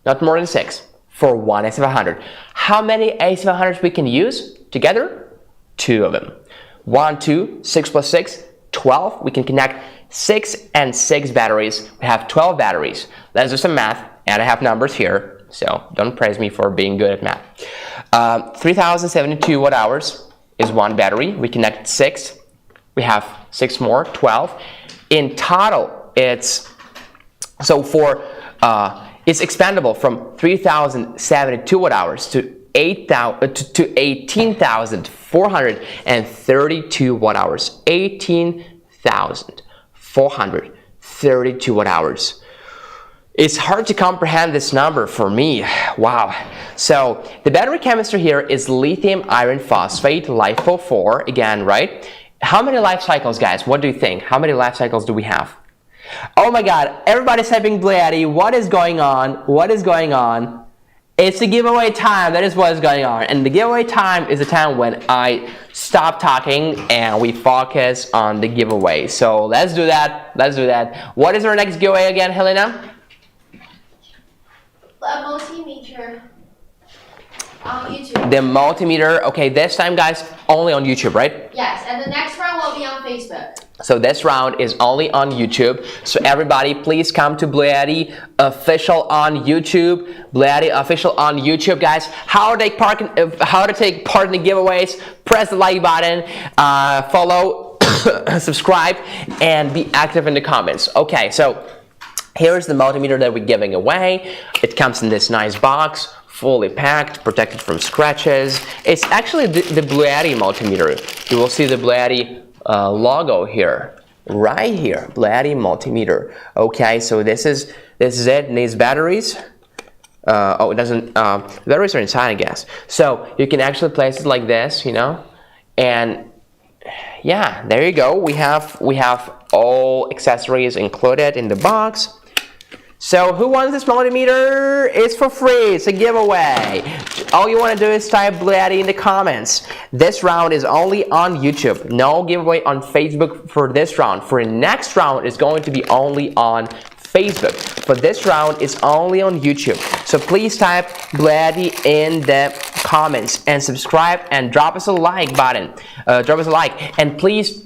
not more than 6 for one AC500. How many AC500s we can use together? 2 of them. 1, 2, 6 plus 6, 12. We can connect 6 and 6 batteries. We have 12 batteries. Let's do some math, and I have numbers here, so don't praise me for being good at math. 3,072 watt hours is one battery. We connect 6. We have 6 more, 12. In total, it's expandable from 3,072 watt hours to 18,432 watt hours. 18,432 watt hours. It's hard to comprehend this number for me. Wow. So the battery chemistry here is lithium iron phosphate, LiFePO4, again, right? How many life cycles, guys? What do you think? How many life cycles do we have? Oh my God, everybody's typing BLUETTI. What is going on? What is going on? It's the giveaway time. That is what is going on. And the giveaway time is the time when I stop talking and we focus on the giveaway. So let's do that. Let's do that. What is our next giveaway again, Helena? A multimeter on YouTube. The multimeter. Okay, this time, guys, only on YouTube, right? Yes, and the next round will be on Facebook. So this round is only on YouTube. So everybody, please come to BLUETTI official on YouTube. BLUETTI official on YouTube, guys. How to take part in the giveaways? Press the like button, follow, subscribe, and be active in the comments. Okay, so here's the multimeter that we're giving away. It comes in this nice box, fully packed, protected from scratches. It's actually the BLUETTI multimeter. You will see the BLUETTI logo here, right here, BLUETTI multimeter. Okay, so this is it. It needs batteries. Oh, it doesn't. Batteries are inside, I guess. So you can actually place it like this, you know, and yeah, there you go. We have all accessories included in the box. So who wants this multimeter? It's for free. It's a giveaway. All you want to do is type BLUETTI in the comments. This round is only on YouTube. No giveaway on Facebook for this round. For the next round, it's going to be only on Facebook. But this round is only on YouTube. So please type BLUETTI in the comments and subscribe and drop us a like button. Drop us a like, and please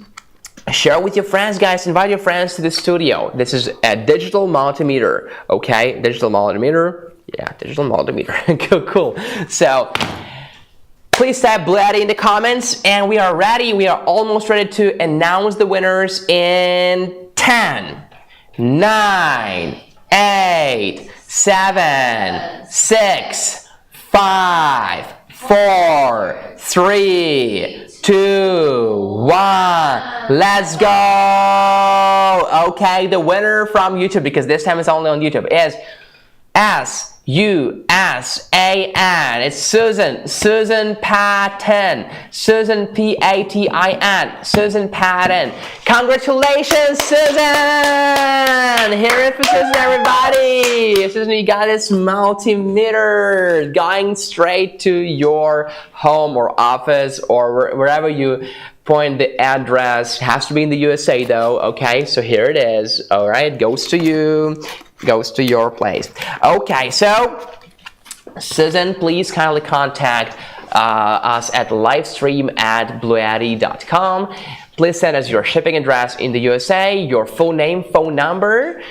share with your friends, guys. Invite your friends to the studio. This is a digital multimeter, okay? Digital multimeter. Yeah, digital multimeter. Cool. So please type BLUETTI in the comments, and we are ready. We are almost ready to announce the winners in 10, 9, 8, 7, 6, 5, 4, 3, 2, 1, let's go! Okay, the winner from YouTube, because this time it's only on YouTube, is S-U-S-A-N. It's Susan Patton. Susan P-A-T-I-N. Susan Patton. Congratulations, Susan! Hear it for Susan, everybody! Susan, you got this multimeter going straight to your home or office or wherever you point the address. It has to be in the USA though, okay? So here it is. All right, goes to you. Goes to your place. Okay, so Susan, please kindly contact us at livestream@bluetti.com. Please send us your shipping address in the USA, your full name, phone number,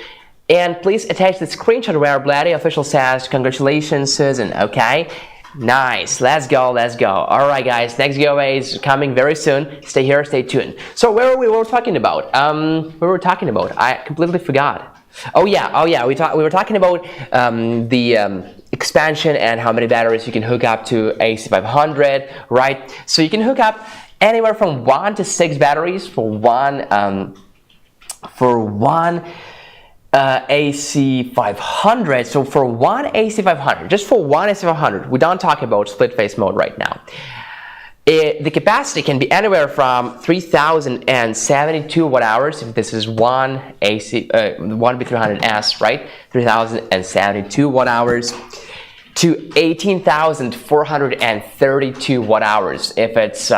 and please attach the screenshot where BLUETTI official says, congratulations, Susan, okay? Nice. Let's go. Let's go. All right, guys. Next giveaway is coming very soon. Stay here. Stay tuned. So where were we? What were we talking about? What were we talking about? I completely forgot. Oh yeah. Oh yeah. We were talking about the expansion and how many batteries you can hook up to AC500, right? So you can hook up anywhere from 1 to 6 batteries for one AC500. So for one AC500, just for one AC500, we don't talk about split phase mode right now. The capacity can be anywhere from 3072 watt hours if this is one B300S, right? 3072 watt hours to 18,432 watt hours if it's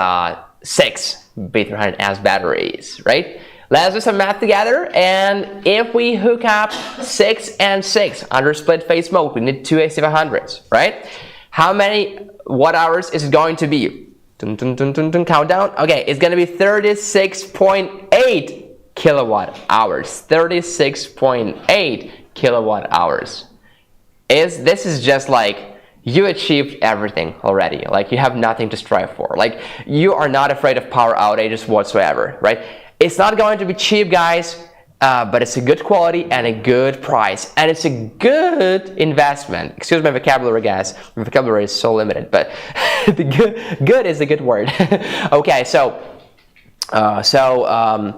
6 B300S batteries, right? Let's do some math together, and if we hook up 6 and 6 under split phase mode, we need 2 AC500s, right? How many watt hours is it going to be? Dun, dun, dun, dun, dun, countdown. Okay, it's going to be 36.8 kilowatt hours. 36.8 kilowatt hours. This is just like you achieved everything already. Like you have nothing to strive for. Like you are not afraid of power outages whatsoever, right? It's not going to be cheap, guys, but it's a good quality and a good price, and it's a good investment. Excuse my vocabulary, guys. My vocabulary is so limited, but the good is a good word. Okay, so why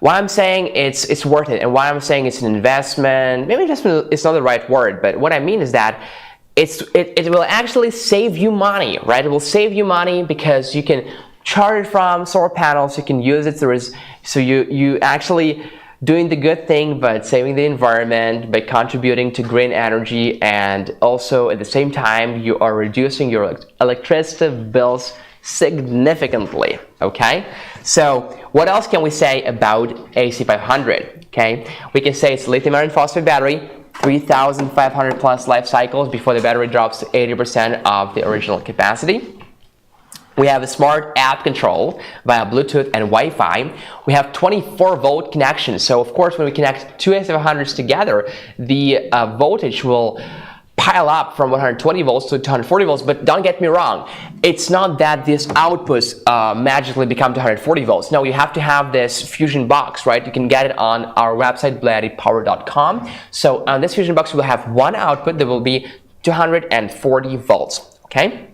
I'm saying it's worth it, and why I'm saying it's an investment. Maybe investment is not the right word, but what I mean is that it will actually save you money, right? It will save you money because you can charge it from solar panels. You can use it so you actually doing the good thing, but saving the environment by contributing to green energy, and also at the same time you are reducing your electricity bills significantly. Okay, so what else can we say about AC500? Okay, we can say it's a lithium iron phosphate battery, 3,500 plus life cycles before the battery drops to 80% of the original capacity. We have a smart app control via Bluetooth and Wi-Fi. We have 24-volt connection. So of course, when we connect two AC500s together, the voltage will pile up from 120 volts to 240 volts. But don't get me wrong, it's not that these outputs magically become 240 volts. No, you have to have this fusion box, right? You can get it on our website, BLUETTIpower.com. So on this fusion box, we'll have one output that will be 240 volts. Okay.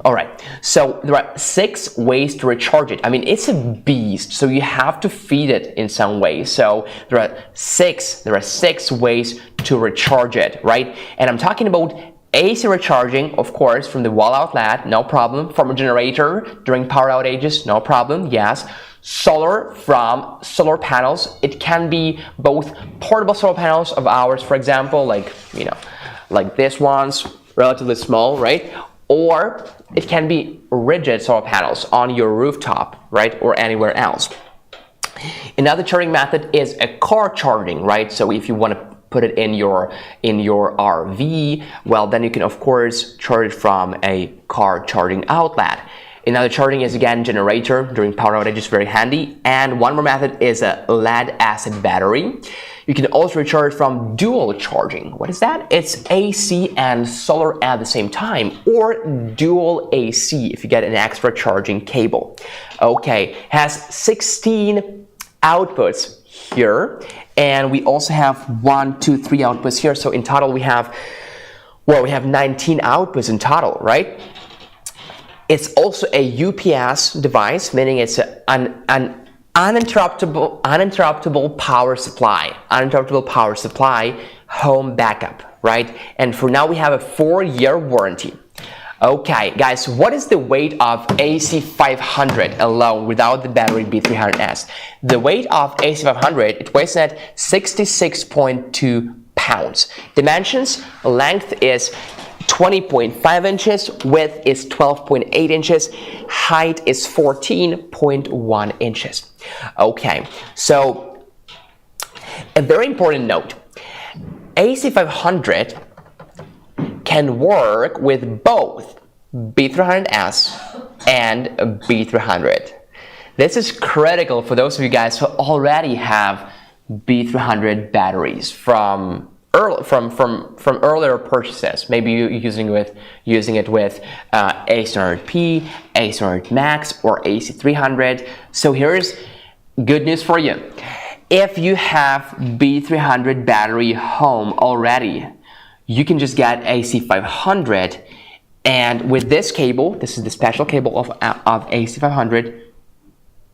All right, so there are 6 ways to recharge it. I mean, it's a beast, so you have to feed it in some way. So there are six ways to recharge it, right? And I'm talking about AC recharging, of course, from the wall outlet, no problem. From a generator during power outages, no problem, yes. Solar from solar panels. It can be both portable solar panels of ours, for example, like, you know, like this one's relatively small, right? Or it can be rigid solar panels on your rooftop, right, or anywhere else. Another charging method is a car charging, right? So if you want to put it in your RV, well, then you can of course charge it from a car charging outlet. Another charging is again generator during power outages, very handy. And one more method is a lead acid battery. You can also recharge from dual charging. What is that? It's AC and solar at the same time, or dual AC if you get an extra charging cable. Okay, has 16 outputs here, and we also have 1, 2, 3 outputs here. So in total we have 19 outputs in total, right? It's also a UPS device, meaning it's an uninterruptible power supply. Uninterruptible power supply, home backup, right? And for now we have a 4-year warranty. Okay, guys, what is the weight of AC500 alone without the battery B300S? The weight of AC500, it weighs at 66.2 pounds. Dimensions, length is 20.5 inches, width is 12.8 inches, height is 14.1 inches. Okay, so a very important note, AC500 can work with both B300S and B300. This is critical for those of you guys who already have B300 batteries from from earlier purchases. Maybe you're using it with AC500P, AC500 Max, or AC300. So here's good news for you. If you have B300 battery home already, you can just get AC500, and with this cable, this is the special cable of AC500,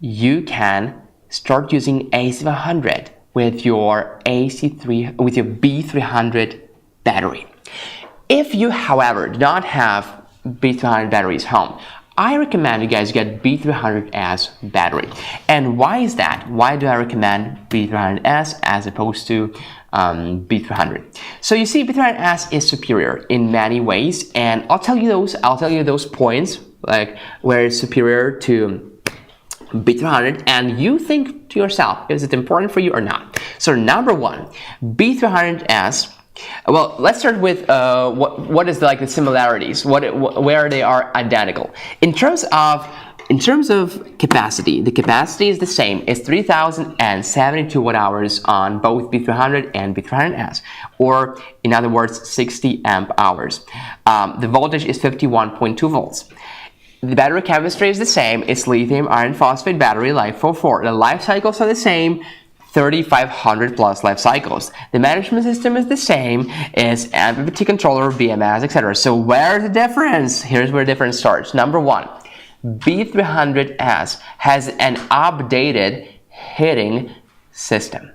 you can start using AC500 with your B300 battery. If you, however, do not have B300 batteries home, I recommend you guys get B300S battery. And why is that? Why do I recommend B300S as opposed to B300? So you see, B300S is superior in many ways, and I'll tell you those points, like where it's superior to B300, and you think to yourself, is it important for you or not? So number one, B300S. Well, let's start with what is like the similarities, where they are identical. In terms of capacity, the capacity is the same. It's 3,072 watt-hours on both B300 and B300S, or in other words, 60 amp hours. The voltage is 51.2 volts. The battery chemistry is the same. It's lithium iron phosphate battery, LiFePO4. The life cycles are the same. 3,500 plus life cycles. The management system is the same. It's MPPT controller, BMS, etc. So where's the difference? Here's where the difference starts. Number one, B300S has an updated heating system.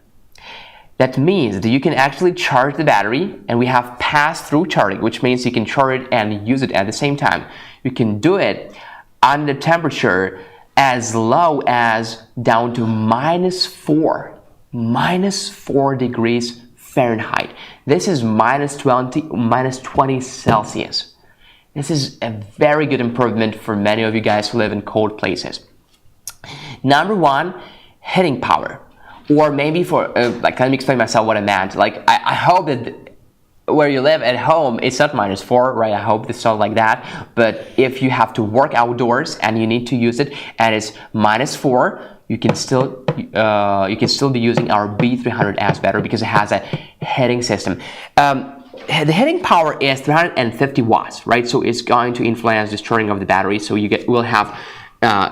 That means that you can actually charge the battery, and we have pass-through charging, which means you can charge it and use it at the same time. You can do it under temperature as low as down to -4 degrees Fahrenheit. This is -20 Celsius. This is a very good improvement for many of you guys who live in cold places. Number one, heating power. Or maybe for, let me explain myself what I meant. Like, I hope that where you live at home, it's not -4, right? I hope it's not like that. But if you have to work outdoors and you need to use it and it's -4, you can still be using our B300S battery because it has a heating system. The heating power is 350 watts, right? So it's going to influence the charging of the battery. So will have,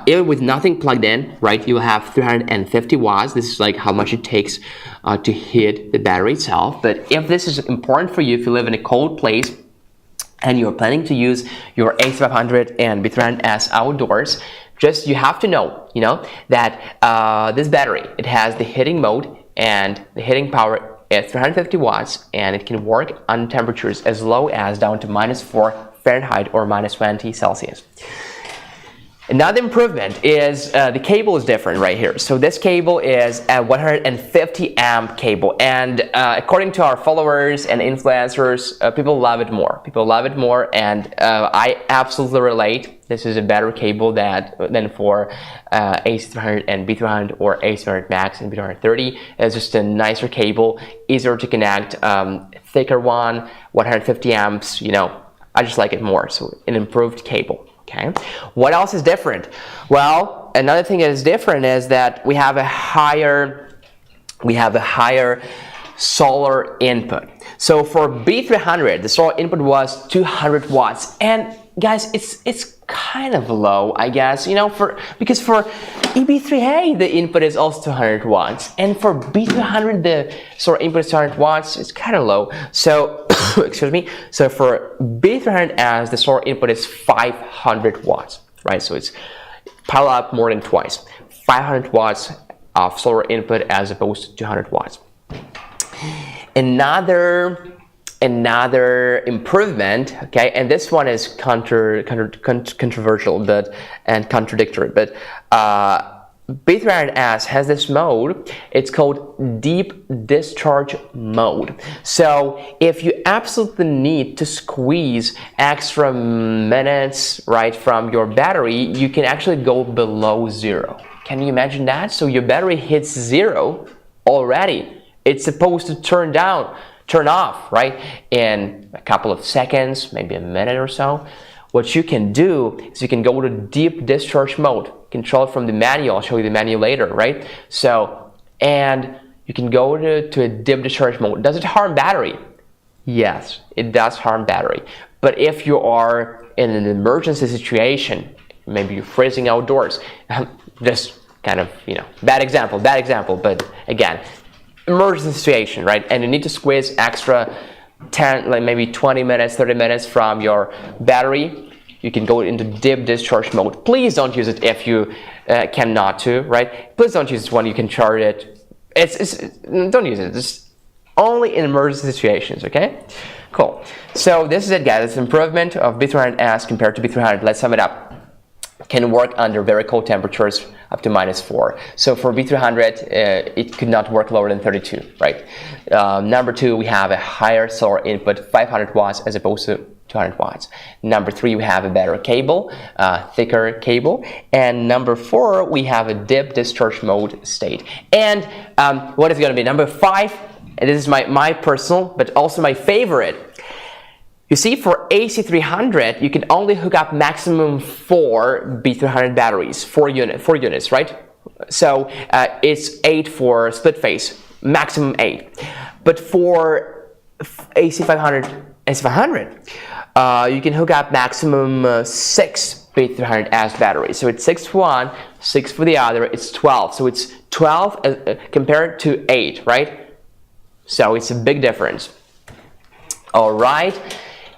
even with nothing plugged in, right, you will have 350 watts. This is like how much it takes to heat the battery itself. But if this is important for you, if you live in a cold place and you're planning to use your AC500 and B300S outdoors, you have to know, that this battery, it has the heating mode, and the heating power is 350 watts, and it can work on temperatures as low as down to -4 Fahrenheit or -20 Celsius. Another improvement is the cable is different right here. So this cable is a 150 amp cable, and according to our followers and influencers, people love it more. And I absolutely relate. This is a better cable than for AC300 and B300 or AC300 Max and B330. It's just a nicer cable, easier to connect, thicker one, 150 amps. I just like it more. So an improved cable. Okay. What else is different? Well, another thing that is different is that we have a higher solar input. So for B300, the solar input was 200 watts, and guys, it's kind of low, I guess. Because for EB3A the input is also 200 watts, and for B300 the solar input is 200 watts. It's kind of low. So excuse me. So for B300S, the solar input is 500 watts, right? So it's piled up more than twice. 500 watts of solar input as opposed to 200 watts. Another improvement, okay, and this one is controversial and contradictory, but B300S has this mode. It's called deep discharge mode. So if you absolutely need to squeeze extra minutes, right, from your battery, you can actually go below 0. Can you imagine that? So your battery hits 0 already. It's supposed to turn off, right, in a couple of seconds, maybe a minute or so. What you can do is you can go to deep discharge mode, control it from the manual. I'll show you the manual later, right? So, and you can go to a dip discharge mode. Does it harm battery? Yes, it does harm battery. But if you are in an emergency situation, maybe you're freezing outdoors, just kind of, bad example, but again, emergency situation, right? And you need to squeeze extra 10, like maybe 20 minutes, 30 minutes from your battery, you can go into dip discharge mode. Please don't use it if you cannot to, right? Please don't use it when you can charge it. Don't use it. It's only in emergency situations, okay? Cool. So this is it, guys. It's an improvement of B300S compared to B300. Let's sum it up. Can work under very cold temperatures up to -4. So for B300, it could not work lower than 32, right? Number 2, we have a higher solar input, 500 watts as opposed to 200 watts. Number 3, we have a better cable, thicker cable. And number 4, we have a dip discharge mode state. And what is going to be number 5? And this is my personal, but also my favorite. You see, for AC300, you can only hook up maximum 4 B300 batteries, 4 units, right? So it's 8 for split phase, maximum 8. But for AC500, you can hook up maximum 6 B300S batteries. So it's 6 for one, 6 for the other, it's 12. So it's 12 compared to 8, right? So it's a big difference. All right.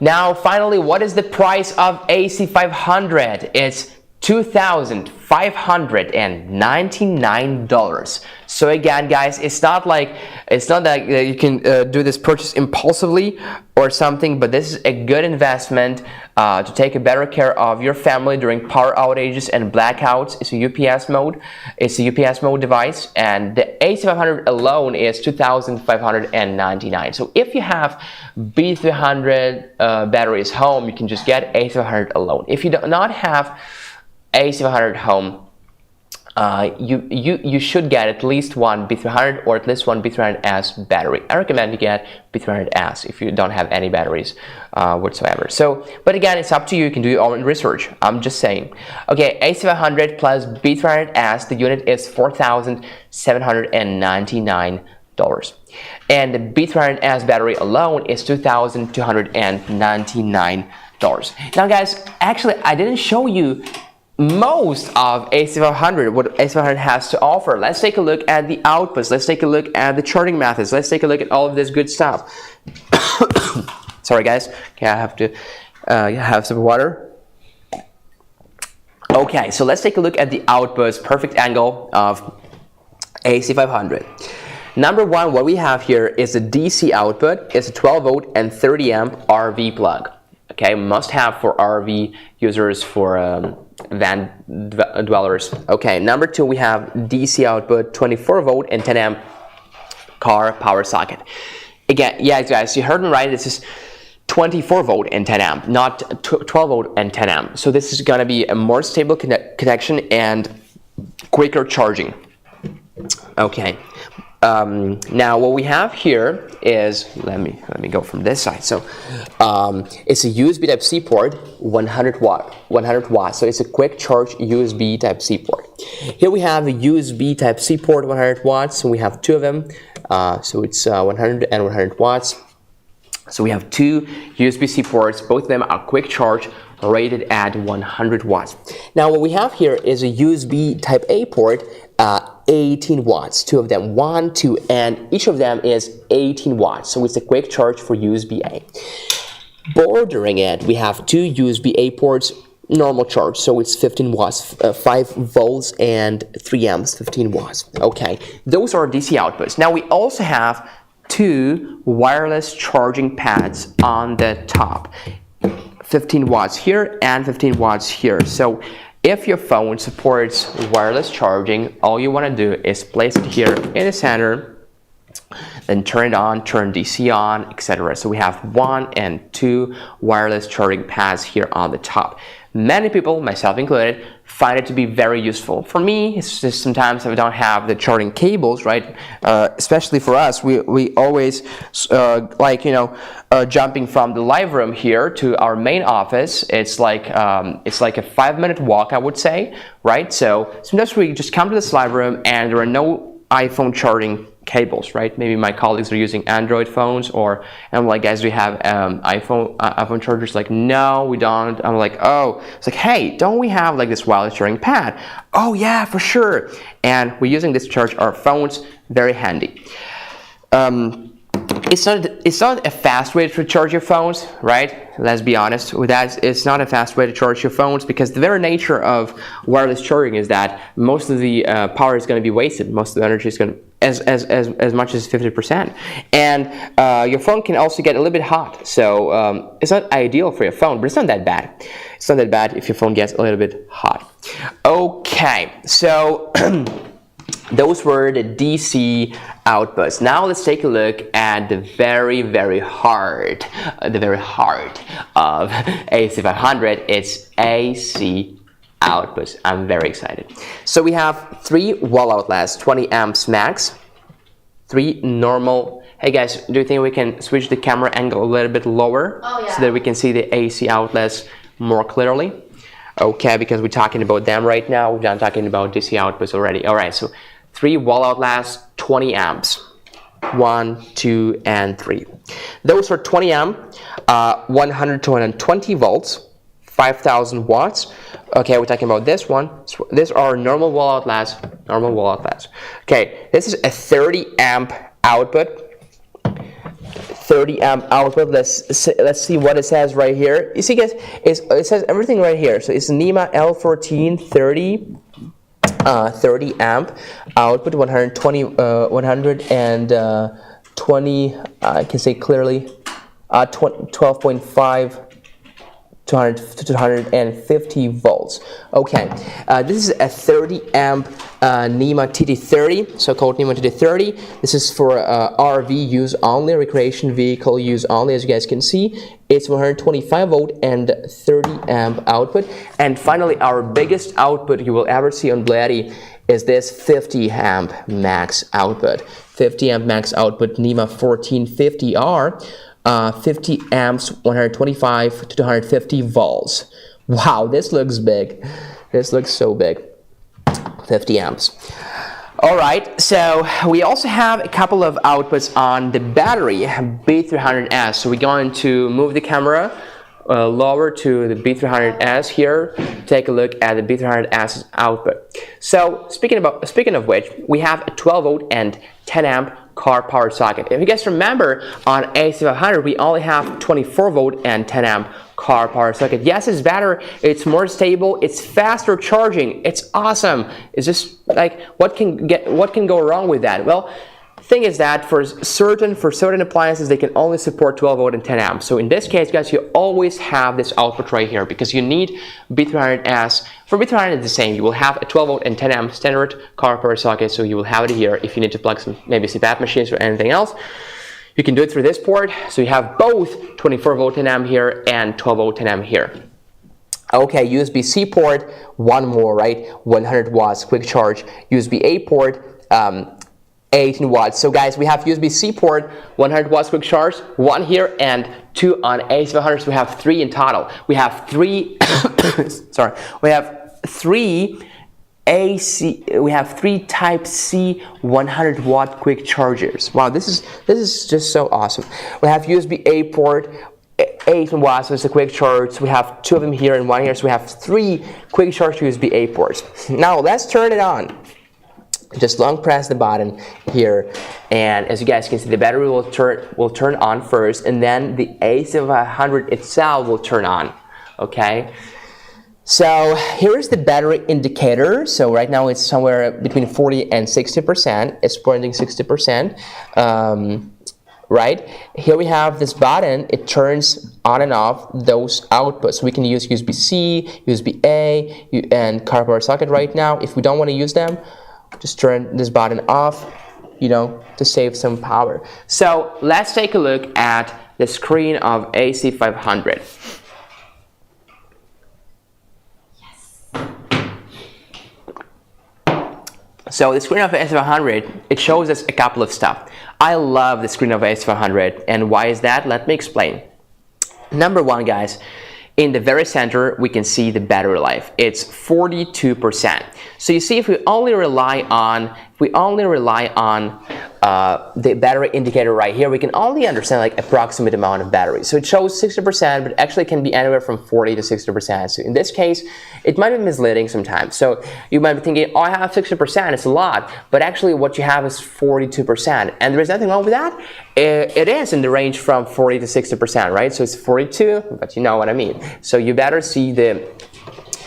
Now, finally, what is the price of AC500? It's $2,599. So again, guys, it's not that you can do this purchase impulsively or something, but this is a good investment to take a better care of your family during power outages and blackouts. It's a UPS mode. It's a UPS mode device, and the AC500 alone is $2,599. So if you have B300 batteries home, you can just get AC500 alone. If you do not have AC500 home, you should get at least one B300 or at least one B300S battery. I recommend you get B300S if you don't have any batteries whatsoever. So, but again, it's up to you. You can do your own research. I'm just saying. Okay, AC500 plus B300S, the unit is $4,799. And the B300S battery alone is $2,299. Now, guys, actually, I didn't show you most of AC500, what AC500 has to offer. Let's take a look at the outputs. Let's take a look at the charging methods. Let's take a look at all of this good stuff. Sorry, guys. Okay, I have to have some water. Okay, so let's take a look at the outputs, perfect angle of AC500. Number 1, what we have here is a DC output. It's a 12 volt and 30 amp RV plug. Okay, must have for RV users, for van dwellers. Okay, number 2, we have DC output, 24 volt and 10 amp car power socket. Again, yeah, guys, you heard me right. This is 24 volt and 10 amp, not 12 volt and 10 amp. So this is gonna be a more stable connection and quicker charging. Okay. Now what we have here is, let me go from this side. So it's a USB Type-C port, 100 watts. So it's a quick charge USB Type-C port. Here we have a USB Type-C port, 100 watts. So we have 2 of them. So it's 100 and 100 watts. So we have 2 USB-C ports. Both of them are quick charge, rated at 100 watts. Now what we have here is a USB Type-A port, 18 watts, 2 of them, 1, 2, and each of them is 18 watts. So it's a quick charge for USB-A. Bordering it, we have 2 USB-A ports, normal charge, so it's 15 watts, 5 volts and 3 amps, 15 watts. Okay, those are DC outputs. Now we also have 2 wireless charging pads on the top, 15 watts here and 15 watts here. So if your phone supports wireless charging, all you want to do is place it here in the center, then turn it on, turn DC on, etc. So we have 1 and 2 wireless charging pads here on the top. Many people, myself included, find it to be very useful. For me, it's just sometimes I don't have the charging cables, right? Especially for us, we always jumping from the live room here to our main office. It's like a 5-minute walk, I would say, right? So sometimes we just come to this live room and there are no iPhone charging cables, right? Maybe my colleagues are using Android phones, or I'm like, guys, do you have iPhone chargers? Like, no, we don't. I'm like, oh, it's like, hey, don't we have like this wireless charging pad? Oh yeah, for sure. And we're using this to charge our phones. Very handy. It's not a fast way to charge your phones, right? Let's be honest with that. It's not a fast way to charge your phones, because the very nature of wireless charging is that most of the power is going to be wasted. Most of the energy is going to, as much as 50%. And your phone can also get a little bit hot. So it's not ideal for your phone, but it's not that bad. It's not that bad if your phone gets a little bit hot. Okay, so those were the DC outputs. Now let's take a look at the very heart of AC500. It's AC outputs. I'm very excited. So we have 3 wall outlets, 20 amps max, 3 normal. Hey guys, do you think we can switch the camera angle a little bit lower? Oh, yeah. So that we can see the AC outlets more clearly? Okay, because we're talking about them right now. We're not talking about DC outputs already. All right, so 3 wall outlets, 20 amps. 1, 2, and 3. Those are 20 amp, 100 to 120 volts, 5,000 watts. Okay, we're talking about this one. So these are normal wall outlets. Okay, this is a 30 amp output. 30 amp output. Let's see what it says right here. You see, guys, it says everything right here. So it's NEMA L14 30 amp output, 120 I can say clearly 12.5 250 volts. Okay, this is a 30 amp NEMA TT30, so-called NEMA TT30. This is for RV use only, recreation vehicle use only. As you guys can see, it's 125 volt and 30 amp output. And finally, our biggest output you will ever see on BLUETTI is this 50 amp max output. 50 amp max output NEMA 1450R. 50 amps, 125 to 250 volts. Wow, this looks big. This looks so big. 50 amps. All right, so we also have a couple of outputs on the battery B300S. So we're going to move the camera lower to the B300S here. Take a look at the B300S output. So speaking of which, we have a 12 volt and 10 amp car power socket. If you guys remember, on AC500 we only have 24 volt and 10 amp car power socket. Yes, it's better, it's more stable, it's faster charging, it's awesome. It's just like, what can go wrong with that? Well, thing is that for certain appliances they can only support 12 volt and 10 amps. So in this case, guys, you always have this output right here because you need B300S. For B300 it's the same. You will have a 12 volt and 10 amp standard car power socket, so you will have it here. If you need to plug some maybe CPAP machines or anything else, you can do it through this port. So you have both 24 volt 10 amp here and 12 volt 10 amp here. Okay, USB-C port, one more, right? 100 watts quick charge. USB-A port, 18 watts. So guys, we have USB-C port, 100 watts quick charge, 1 here and 2 on AC500. So we have 3 in total. We have 3 sorry, we have 3 Type C 100 watt quick chargers. Wow, this is just so awesome. We have USB-A port, 18 watts, so it's a quick charge. So we have 2 of them here and 1 here. So we have 3 quick charge USB-A ports. Now let's turn it on. Just long press the button here, and as you guys can see, the battery will turn on first, and then the AC500 itself will turn on. Okay, so here is the battery indicator. So right now it's somewhere between 40 and 60%. It's pointing 60%. Right here we have this button. It turns on and off those outputs. We can use USB-C, USB-A, and car power socket right now. If we don't want to use them, just turn this button off, to save some power. So let's take a look at the screen of AC500. Yes. So the screen of AC500, it shows us a couple of stuff. I love the screen of AC500, and why is that? Let me explain. Number one, guys, in the very center, we can see the battery life. It's 42%. So you see, if we only rely on we only rely on the battery indicator right here, we can only understand like approximate amount of battery. So it shows 60%, but actually can be anywhere from 40 to 60%. So in this case, it might be misleading sometimes. So you might be thinking, oh, I have 60%, it's a lot, but actually what you have is 42%. And there is nothing wrong with that. It is in the range from 40 to 60%, right? So it's 42, but you know what I mean. So you better see the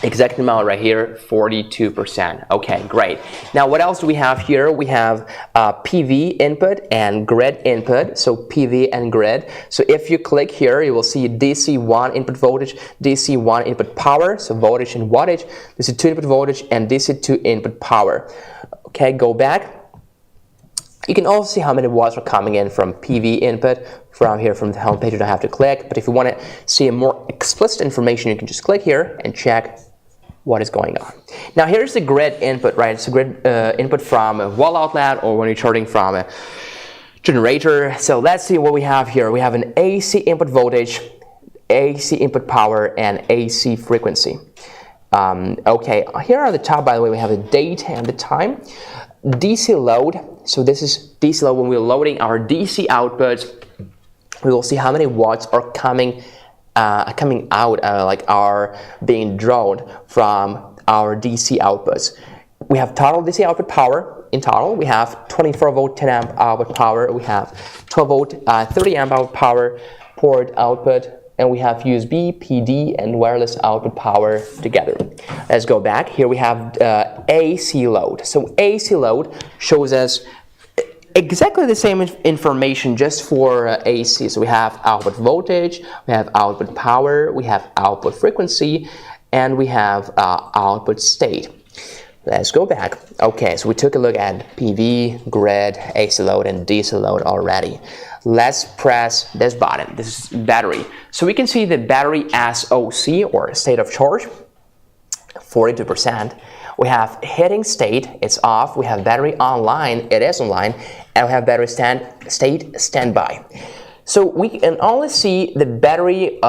exact amount right here, 42%. Okay, great. Now what else do we have here? We have PV input and grid input. So PV and grid. So if you click here, you will see DC1 input voltage, DC1 input power, so voltage and wattage, DC2 input voltage, and DC2 input power. Okay, go back. You can also see how many watts are coming in from PV input from here from the home page. You don't have to click, but if you want to see a more explicit information, you can just click here and check what is going on. Now here's the grid input, right? It's a grid input from a wall outlet or when you're charging from a generator. So let's see what we have here. We have an AC input voltage, AC input power, and AC frequency. Okay, here on the top, by the way, we have the date and the time. DC load, so this is DC load when we're loading our DC outputs. We will see how many watts are coming out, like are being drawn from our DC outputs. We have total DC output power. In total, we have 24 volt 10 amp output power. We have 12 volt 30 amp output power port output, and we have USB, PD, and wireless output power together. Let's go back. Here we have AC load. So AC load shows us exactly the same information just for AC. So we have output voltage, we have output power, we have output frequency, and we have output state. Let's go back. Okay, so we took a look at PV, grid, AC load, and DC load already. Let's press this button. This is battery. So we can see the battery SOC, or state of charge, 42%. We have heating state, it's off. We have battery online, it is online. And we have battery state standby. So we can only see the battery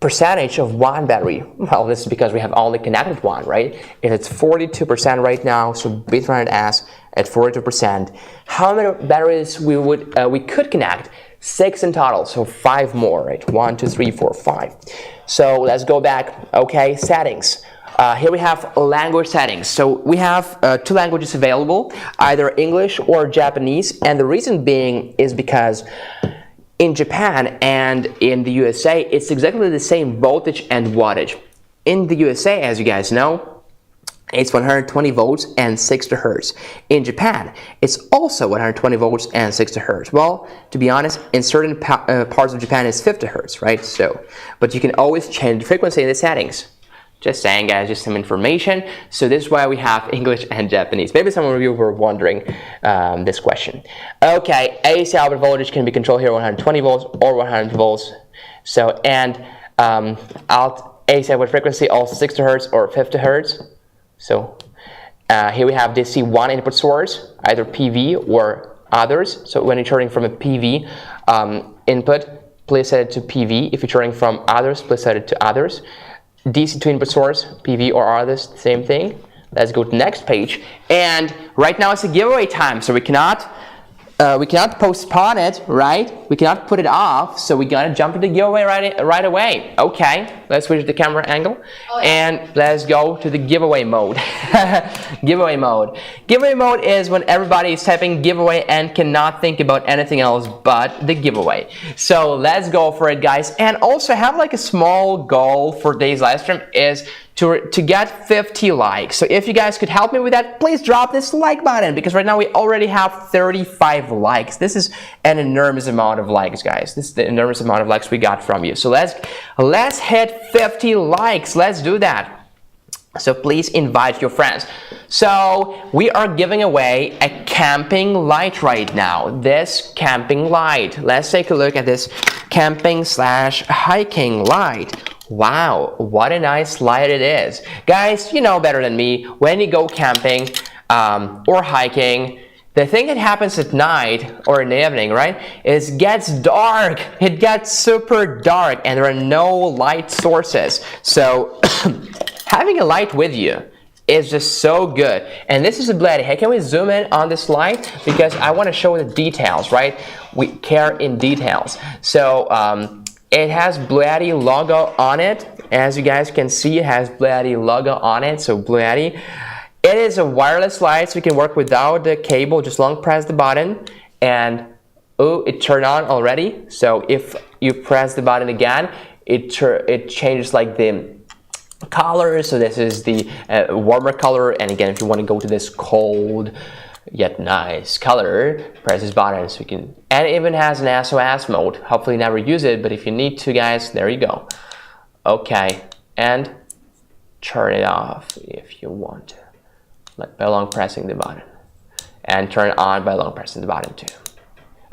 percentage of one battery. Well, this is because we have only connected one, right? It's 42% right now, so B300S at 42%. How many batteries we could connect? 6 in total, so 5 more, right? 1, 2, 3, 4, 5. So let's go back. Okay, settings. Here we have language settings. So we have 2 languages available, either English or Japanese, and the reason being is because in Japan and in the USA, it's exactly the same voltage and wattage. In the USA, as you guys know, it's 120 volts and 60 hertz. In Japan, it's also 120 volts and 60 hertz. Well, to be honest, in certain parts of Japan, it's 50 hertz, right? So, but you can always change the frequency in the settings. Just saying, guys, just some information. So this is why we have English and Japanese. Maybe some of you were wondering this question. Okay, AC output voltage can be controlled here 120 volts or 100 volts. So, and AC output frequency also 60 hertz or 50 hertz. So here we have DC1 input source, either PV or others. So when you're charging from a PV input, please set it to PV. If you're charging from others, please set it to others. DC2 input source, PV or others, same thing. Let's go to the next page. And right now it's a giveaway time, so we cannot postpone it, right? We cannot put it off, so we gotta jump to the giveaway right away. Okay, let's switch the camera angle, and let's go to the giveaway mode. Giveaway mode. Giveaway mode is when everybody is typing giveaway and cannot think about anything else but the giveaway. So let's go for it, guys. And also have like a small goal for today's live stream is to get 50 likes. So if you guys could help me with that, please drop this like button, because right now we already have 35 likes. This is an enormous amount of likes, guys. This is the enormous amount of likes we got from you. So let's hit 50 likes. Let's do that. So please invite your friends. So we are giving away a camping light right now. This camping light. Let's take a look at this camping/hiking light. Wow, what a nice light it is. Guys, you know better than me, when you go camping or hiking, the thing that happens at night or in the evening, right, is it gets dark. It gets super dark and there are no light sources. So having a light with you is just so good. And this is a BLUETTI. Hey, can we zoom in on this light? Because I want to show the details, right? We care in details. So it has BLUETTI logo on it. As you guys can see, it has BLUETTI logo on it. So BLUETTI. It is a wireless light, so you can work without the cable. Just long press the button, and oh, it turned on already. So if you press the button again, it changes like the color. So this is the warmer color, and again, if you want to go to this cold yet nice color, press this button so you can. And it even has an SOS mode. Hopefully, never use it, but if you need to, guys, there you go. Okay, and turn it off if you want to, like by long pressing the button, and turn it on by long pressing the button too.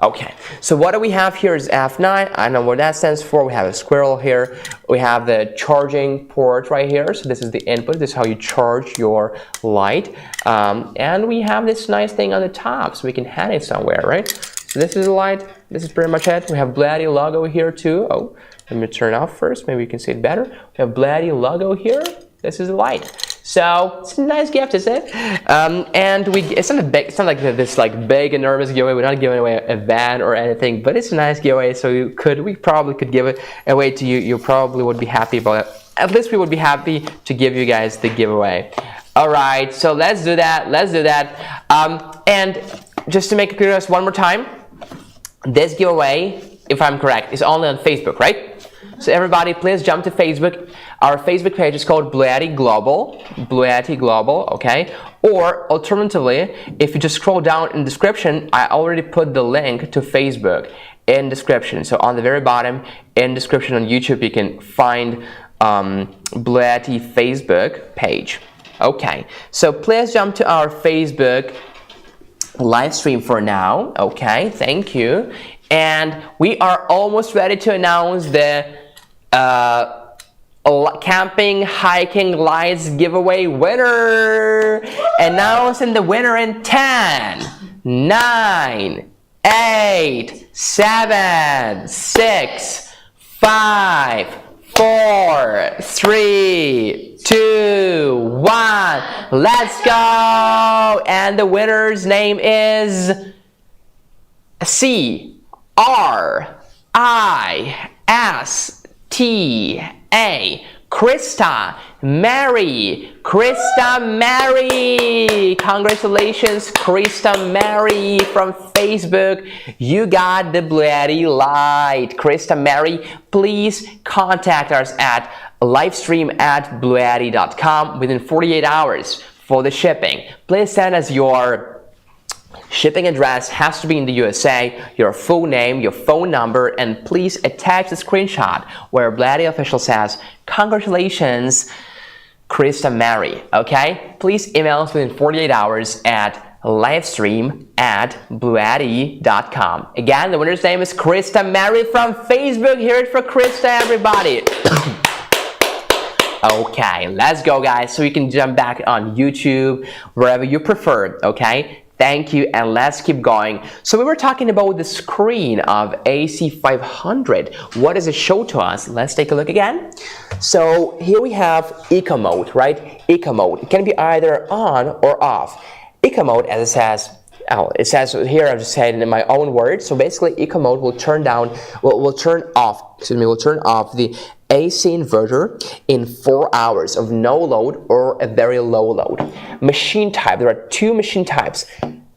Okay, so what do we have here is F9. I don't know what that stands for. We have a squirrel here. We have the charging port right here. So this is the input. This is how you charge your light. And we have this nice thing on the top, so we can hang it somewhere, right? So this is the light. This is pretty much it. We have BLUETTI logo here too. Oh, let me turn it off first. Maybe you can see it better. We have BLUETTI logo here. This is the light. So it's a nice gift, isn't it? And it's not like this like big enormous giveaway. We're not giving away a van or anything, but it's a nice giveaway. So we probably could give it away to you. You probably would be happy about it. At least we would be happy to give you guys the giveaway. All right, so let's do that. Let's do that. And just to make it clear one more time, this giveaway, if I'm correct, is only on Facebook, right? So everybody, please jump to Facebook. Our Facebook page is called BLUETTI Global, BLUETTI Global, okay? Or alternatively, if you just scroll down in the description, I already put the link to Facebook in description. So on the very bottom, in description on YouTube, you can find BLUETTI Facebook page. Okay, so please jump to our Facebook live stream for now. Okay, thank you. And we are almost ready to announce the camping hiking lights giveaway winner. Announcing the winner in 10, 9, 8, 7, 6, 5, 4, 3, 2, 1. Let's go. And the winner's name is C-R-I-S-T-A, Krista Mary. Krista Mary. Congratulations, Krista Mary from Facebook. You got the BLUETTI light. Krista Mary, please contact us at livestream@bluetti.com within 48 hours for the shipping. Please send us your shipping address, has to be in the USA, your full name, your phone number, and please attach the screenshot where BLUETTI official says, congratulations, Krista Mary, okay? Please email us within 48 hours at livestream@bluetti.com. Again, the winner's name is Krista Mary from Facebook. Hear it for Krista, everybody. Okay, let's go, guys, so you can jump back on YouTube, wherever you prefer, okay? Thank you, and let's keep going. So we were talking about the screen of AC500. What does it show to us? Let's take a look again. So here we have Eco Mode, right? Eco Mode. It can be either on or off. Eco Mode, as it says here, I've just said it in my own words. So basically, Eco Mode will turn off the AC inverter in 4 hours of no load or a very low load. Machine type, there are two machine types,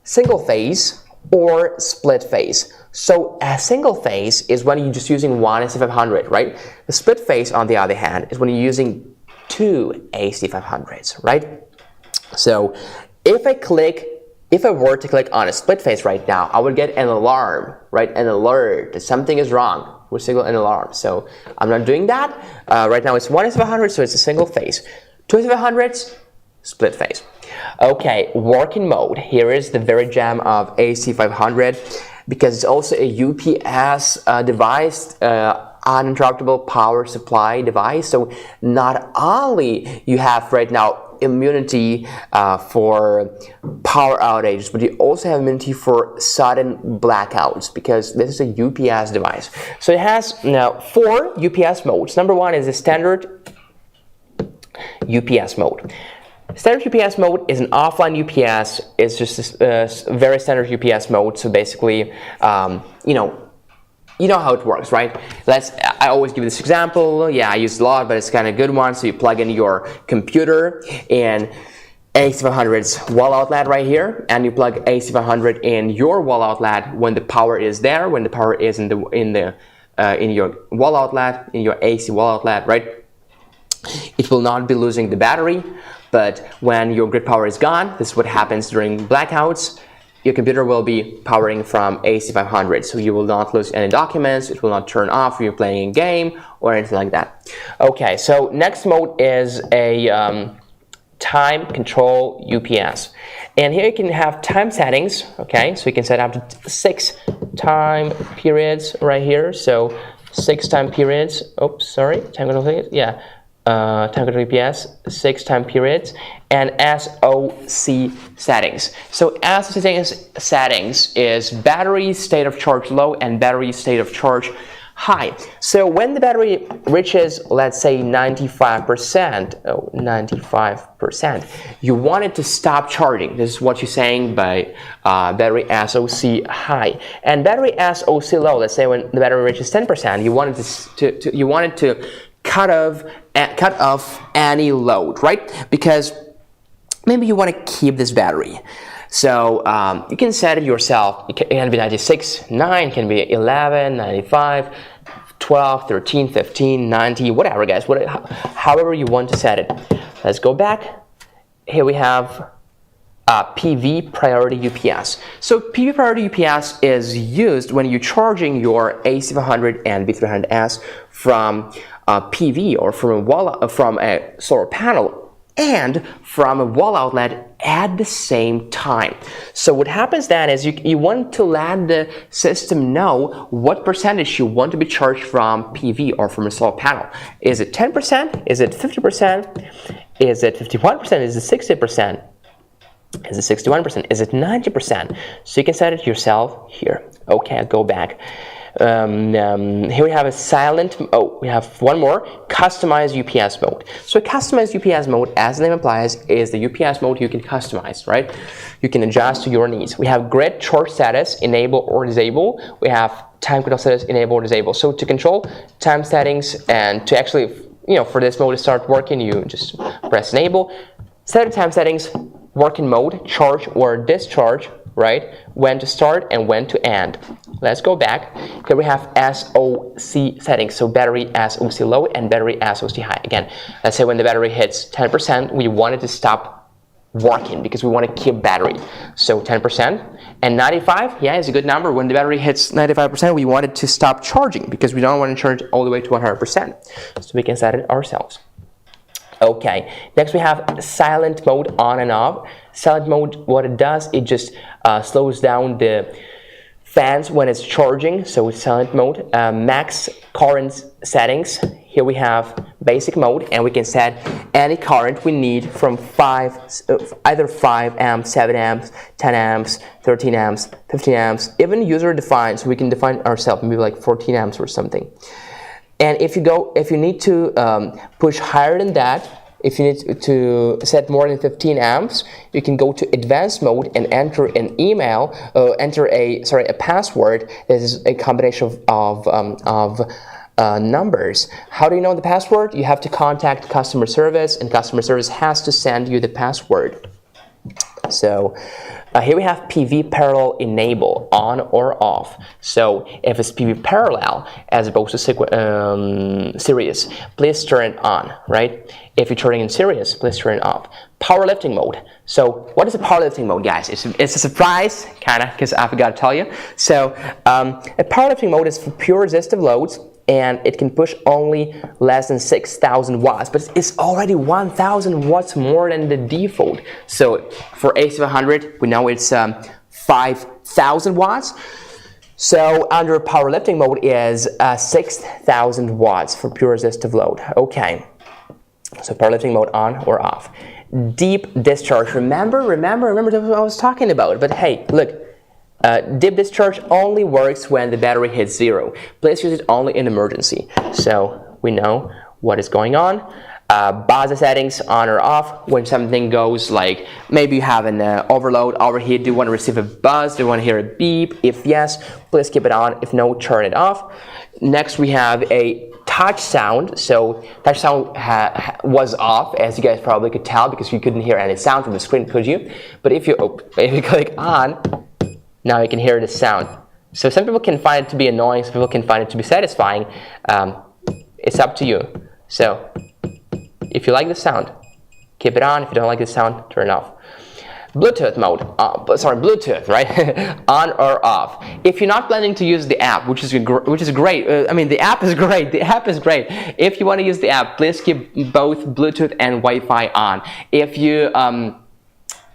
single phase or split phase. So a single phase is when you're just using one AC500, right? The split phase, on the other hand, is when you're using two AC500s, right? So if I were to click on a split phase right now, I would get an alarm, right? An alert that something is wrong. We'll signal an alarm. So I'm not doing that. Right now it's one AC500, so it's a single phase. Two AC500s, split phase. Okay, working mode. Here is the very gem of AC500 because it's also a UPS device, uninterruptible power supply device. So not only you have right now immunity for power outages, but you also have immunity for sudden blackouts because this is a UPS device. So it has now 4 UPS modes. Number 1 is a standard UPS mode. Standard UPS mode is an offline UPS. It's just a very standard UPS mode. So basically, you know how it works, right? I always give this example. Yeah, I use it a lot, but it's kind of a good one. So you plug in your computer in AC500's wall outlet right here, and you plug AC500 in your wall outlet when the power is there, when the power is in your wall outlet, in your AC wall outlet, right? It will not be losing the battery, but when your grid power is gone, this is what happens during blackouts, your computer will be powering from AC500, so you will not lose any documents, it will not turn off when you're playing a game or anything like that. Okay, so next mode is a time control UPS. And here you can have time settings, okay? So you can set up to 6 time periods right here. So 6 time periods, oops, sorry, time control, yeah. Time control UPS, 6 time periods, and SOC settings. So SOC settings is battery state of charge low and battery state of charge high. So when the battery reaches, let's say 95%, you want it to stop charging. This is what you're saying by battery SOC high. And battery SOC low, let's say when the battery reaches 10%, you want it to cut off any load, right? Because maybe you want to keep this battery. So you can set it yourself. It can be 96, 9, can be 11, 95, 12, 13, 15, 90, whatever, guys. However you want to set it. Let's go back. Here we have PV priority UPS. So PV priority UPS is used when you're charging your AC500 and B300S from PV or from a solar panel and from a wall outlet at the same time. So what happens then is you want to let the system know what percentage you want to be charged from PV or from a solar panel. Is it 10%? Is it 50%? Is it 51%? Is it 60%? Is it 61%? Is it 90%? So you can set it yourself here. Okay, I'll go back. Here we have a silent, we have one more, customized UPS mode. So customized UPS mode, as the name implies, is the UPS mode you can customize, right? You can adjust to your needs. We have grid charge status, enable or disable. We have time control status, enable or disable. So to control time settings and to actually, for this mode to start working, you just press enable. Set the time settings, working mode, charge or discharge, right? When to start and when to end. Let's go back. Here we have SOC settings, so battery SOC low and battery SOC high. Again, let's say when the battery hits 10%, we want it to stop working because we want to keep battery. So 10% and 95, yeah, is a good number. When the battery hits 95%, we want it to stop charging because we don't want to charge all the way to 100%. So we can set it ourselves. Okay, next we have silent mode on and off. Silent mode, what it does, it just slows down the fans when it's charging, so it's silent mode. Max current settings, here we have basic mode, and we can set any current we need from either 5 amps, 7 amps, 10 amps, 13 amps, 15 amps, even user defined, so we can define ourselves, maybe like 14 amps or something. And if you need to push higher than that, if you need to set more than 15 amps, you can go to advanced mode and enter an email, enter a password. This is a combination of numbers. How do you know the password? You have to contact customer service, and customer service has to send you the password. So here we have PV parallel enable, on or off. So if it's PV parallel as opposed to series, please turn it on, right? If you're turning in series, please turn it off. Powerlifting mode. So what is a powerlifting mode, guys? It's a surprise, kind of, because I forgot to tell you. So a powerlifting mode is for pure resistive loads, and it can push only less than 6,000 watts, but it's already 1,000 watts more than the default. So for AC500, we know it's 5,000 watts. So under powerlifting mode is 6,000 watts for pure resistive load. Okay, so powerlifting mode on or off. Deep discharge, remember what I was talking about. But hey, look, deep discharge only works when the battery hits 0. Please use it only in emergency. So we know what is going on. buzzer settings on or off. When something goes like maybe you have an overload, overheat, do you want to receive a buzz, do you want to hear a beep? If yes, please keep it on. If no, turn it off. Next we have a touch sound. So touch sound was off, as you guys probably could tell, because you couldn't hear any sound from the screen, could you? But if you click on, now you can hear the sound. So some people can find it to be annoying, some people can find it to be satisfying. It's up to you. So if you like the sound, keep it on. If you don't like the sound, turn it off. Bluetooth mode, Bluetooth, right? On or off. If you're not planning to use the app, which is great. I mean, the app is great. The app is great. If you want to use the app, please keep both Bluetooth and Wi-Fi on. If you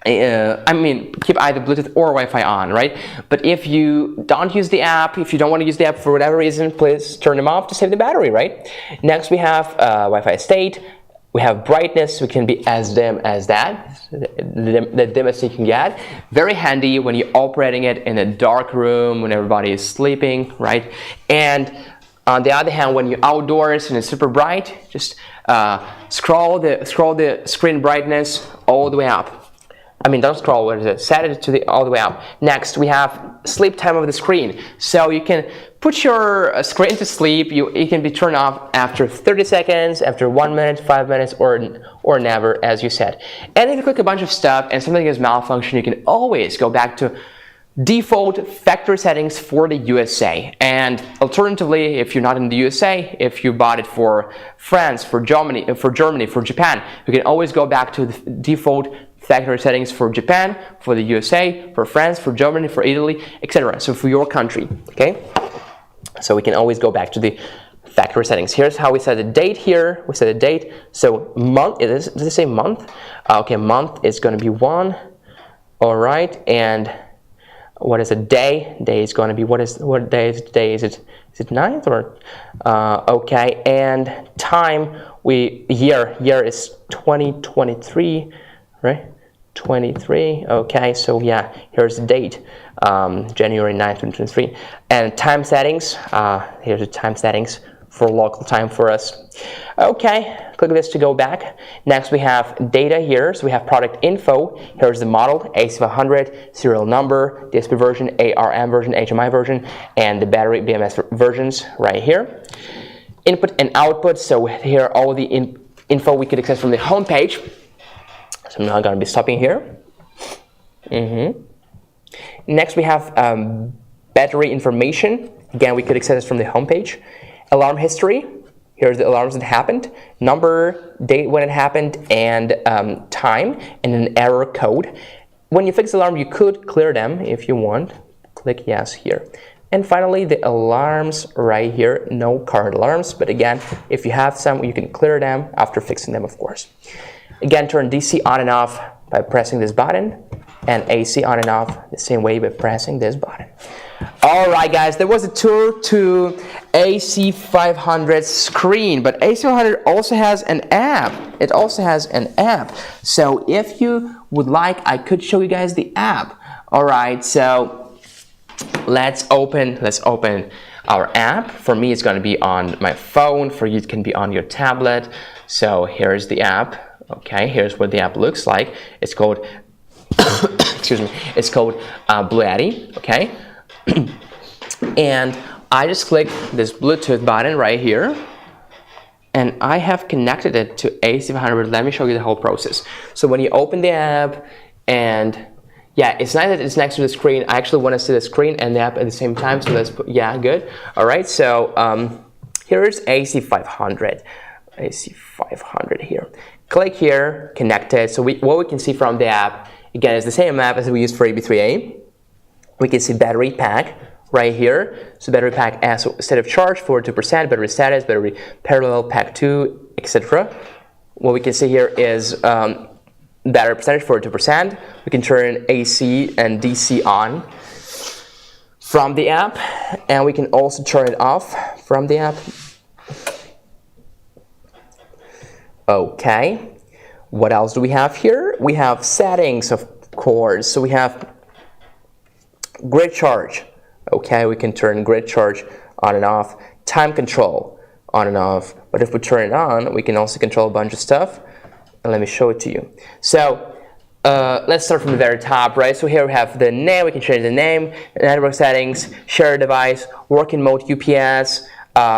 keep either Bluetooth or Wi-Fi on, right? But if you don't use the app, if you don't want to use the app for whatever reason, please turn them off to save the battery, right? Next we have Wi-Fi state. We have brightness, we can be as dim as that, the dimmest you can get. Very handy when you're operating it in a dark room, when everybody is sleeping, right? And on the other hand, when you're outdoors and it's super bright, just scroll the screen brightness all the way up. I mean, don't scroll, what is it? Set it to all the way up. Next, we have sleep time of the screen. So you can put your screen to sleep. It can be turned off after 30 seconds, after 1 minute, 5 minutes, or never, as you said. And if you click a bunch of stuff and something is malfunction, you can always go back to default factory settings for the USA. And alternatively, if you're not in the USA, if you bought it for France, for Germany, for Japan, you can always go back to the default factory settings for Japan, for the USA, for France, for Germany, for Italy, etc. So for your country, okay? So we can always go back to the factory settings. Here's how we set the date here. We set a date. So month, does it say month? Okay, month is going to be 1. All right, and what is a day? Day is going to be, what day is today? Is it 9th or? Okay, and time, year is 2023, right? 23, okay, so yeah, here's the date, January 9th, 2023. And time settings, here's the time settings for local time for us. Okay, click this to go back. Next we have data here, so we have product info. Here's the model, AC500, serial number, DSP version, ARM version, HMI version, and the battery BMS versions right here. Input and output, so here all the info we could access from the home page. So I'm not going to be stopping here. Next we have battery information. Again, we could access this from the home page. Alarm history. Here's the alarms that happened. Number, date when it happened, and time, and an error code. When you fix the alarm, you could clear them if you want. Click yes here. And finally, the alarms right here. No current alarms, but again, if you have some, you can clear them after fixing them, of course. Again, turn DC on and off by pressing this button, and AC on and off the same way by pressing this button. All right, guys, there was a tour to AC500 screen, but AC500 also has an app. It also has an app. So if you would like, I could show you guys the app. All right, so let's open our app. For me, it's going to be on my phone. For you, it can be on your tablet. So here's the app. Okay, here's what the app looks like. It's called, excuse me, it's called BLUETTI, okay? And I just click this Bluetooth button right here, and I have connected it to AC500. Let me show you the whole process. So when you open the app, and yeah, it's nice that it's next to the screen. I actually want to see the screen and the app at the same time, so let's put, yeah, good. All right, so here's AC500. AC500 here. Click here, connected. So what we can see from the app, again, is the same app as we used for AB3A. We can see battery pack right here. So battery pack as state of charge, 42%, battery status, battery parallel, pack 2, etc. What we can see here is battery percentage, 42%. We can turn AC and DC on from the app, and we can also turn it off from the app. Okay, what else do we have here? We have settings, of course. So we have grid charge. Okay, we can turn grid charge on and off. Time control. on and off. But if we turn it on, we can also control a bunch of stuff. And let me show it to you. So let's start from the very top, right? So here we have the name. We can change the name, network settings, share device, working mode UPS,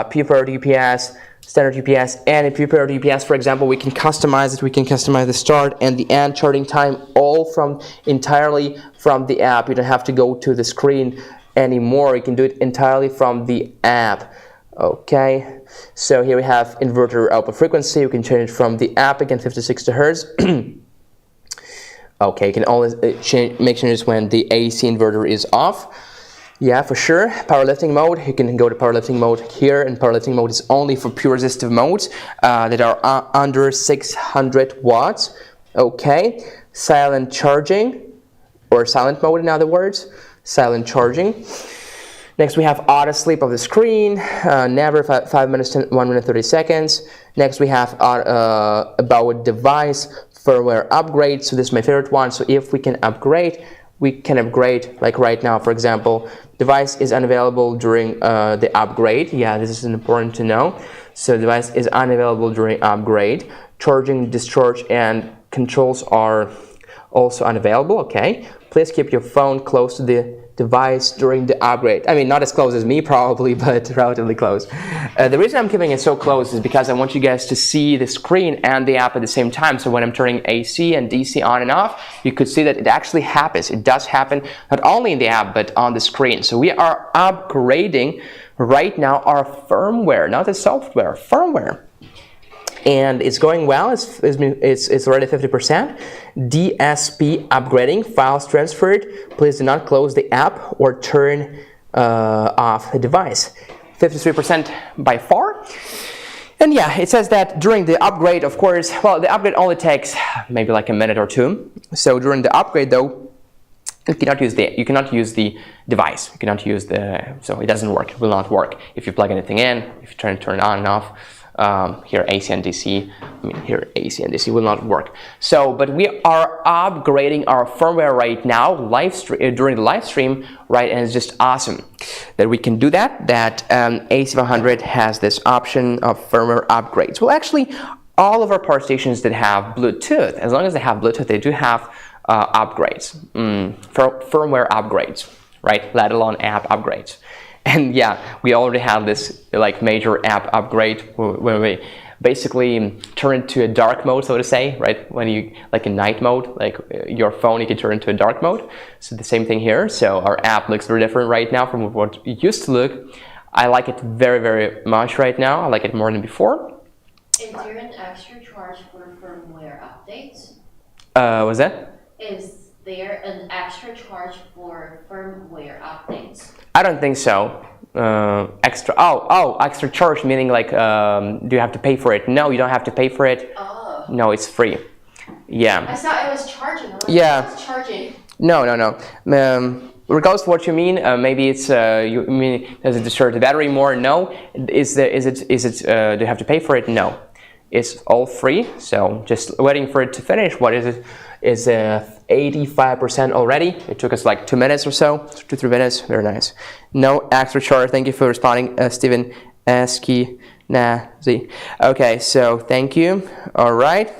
prepared UPS, standard UPS, and in prepared UPS, for example, we can customize it. We can customize the start and the end charging time all entirely from the app. You don't have to go to the screen anymore. You can do it entirely from the app. Okay, so here we have inverter output frequency. You can change it from the app, again 50 to 60 hertz. Okay, you can always make changes when the AC inverter is off. Yeah, for sure. Powerlifting mode, you can go to powerlifting mode here, and powerlifting mode is only for pure resistive modes that are under 600 watts. Okay, silent charging, or silent mode in other words, silent charging. Next we have auto sleep of the screen, never 5 minutes to 1 minute 30 seconds. Next we have about device firmware upgrade. So this is my favorite one. So if we can upgrade, like right now, for example, device is unavailable during the upgrade. Yeah, this is important to know. So device is unavailable during upgrade. Charging, discharge, and controls are also unavailable. Okay, please keep your phone close to the device during the upgrade. I mean, not as close as me probably, but relatively close. The reason I'm keeping it so close is because I want you guys to see the screen and the app at the same time. So when I'm turning AC and DC on and off, you could see that it actually happens. It does happen not only in the app, but on the screen. So we are upgrading right now our firmware, not the software, firmware. And it's going well. It's already 50%. DSP upgrading, files transferred. Please do not close the app or turn off the device. 53% by far. And yeah, it says that during the upgrade, of course, well, the upgrade only takes maybe like a minute or two. So during the upgrade, though, you cannot use the device. You cannot use so it doesn't work. It will not work if you plug anything in. If you turn it on and off. Here AC and DC, here AC and DC will not work. So, but we are upgrading our firmware right now, during the live stream, right? And it's just awesome that we can do that. That AC500 has this option of firmware upgrades. Well, actually, all of our power stations that have Bluetooth, as long as they have Bluetooth, they do have upgrades, firmware upgrades, right? Let alone app upgrades. And yeah, we already have this like major app upgrade where we basically turn into a dark mode, so to say, right? When you, like in night mode, like your phone, you can turn into a dark mode. So the same thing here. So our app looks very different right now from what it used to look. I like it very, very much right now. I like it more than before. Is there an extra charge for firmware updates? What's that? Is there an extra charge for firmware updates? I don't think so. Extra charge, meaning like, do you have to pay for it? No, you don't have to pay for it. Oh. No, it's free. Yeah. I thought it was charging. Yeah. It's charging. No. Regardless of what you mean, maybe it's you mean does it discharge the battery more? No. Do you have to pay for it? No. It's all free. So just waiting for it to finish. What is it? Is 85% already. It took us like 2 minutes or so, 2-3 minutes. Very nice. No extra charge. Thank you for responding, Steven Eskenazi. Okay, so thank you. All right,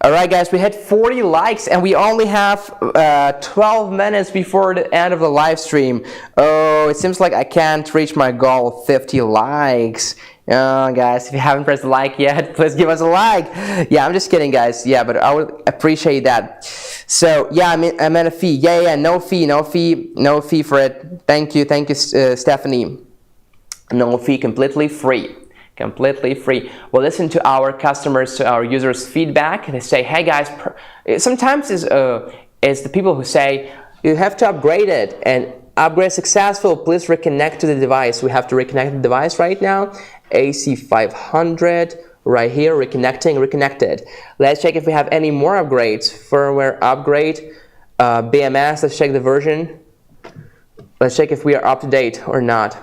guys. We had 40 likes, and we only have 12 minutes before the end of the live stream. Oh, it seems like I can't reach my goal, 50 likes. Guys, if you haven't pressed the like yet, please give us a like. Yeah, I'm just kidding, guys. Yeah, but I would appreciate that. So yeah, I meant a fee. Yeah, no fee for it. Thank you, Stephanie. No fee, completely free. We'll listen to our customers, to our users' feedback, and they say, hey guys, sometimes it's the people who say you have to upgrade it, and upgrade successful, please reconnect to the device. We have to reconnect the device right now. AC500 right here, reconnected. Let's check if we have any more upgrades. Firmware upgrade, BMS, let's check the version. Let's check if we are up to date or not.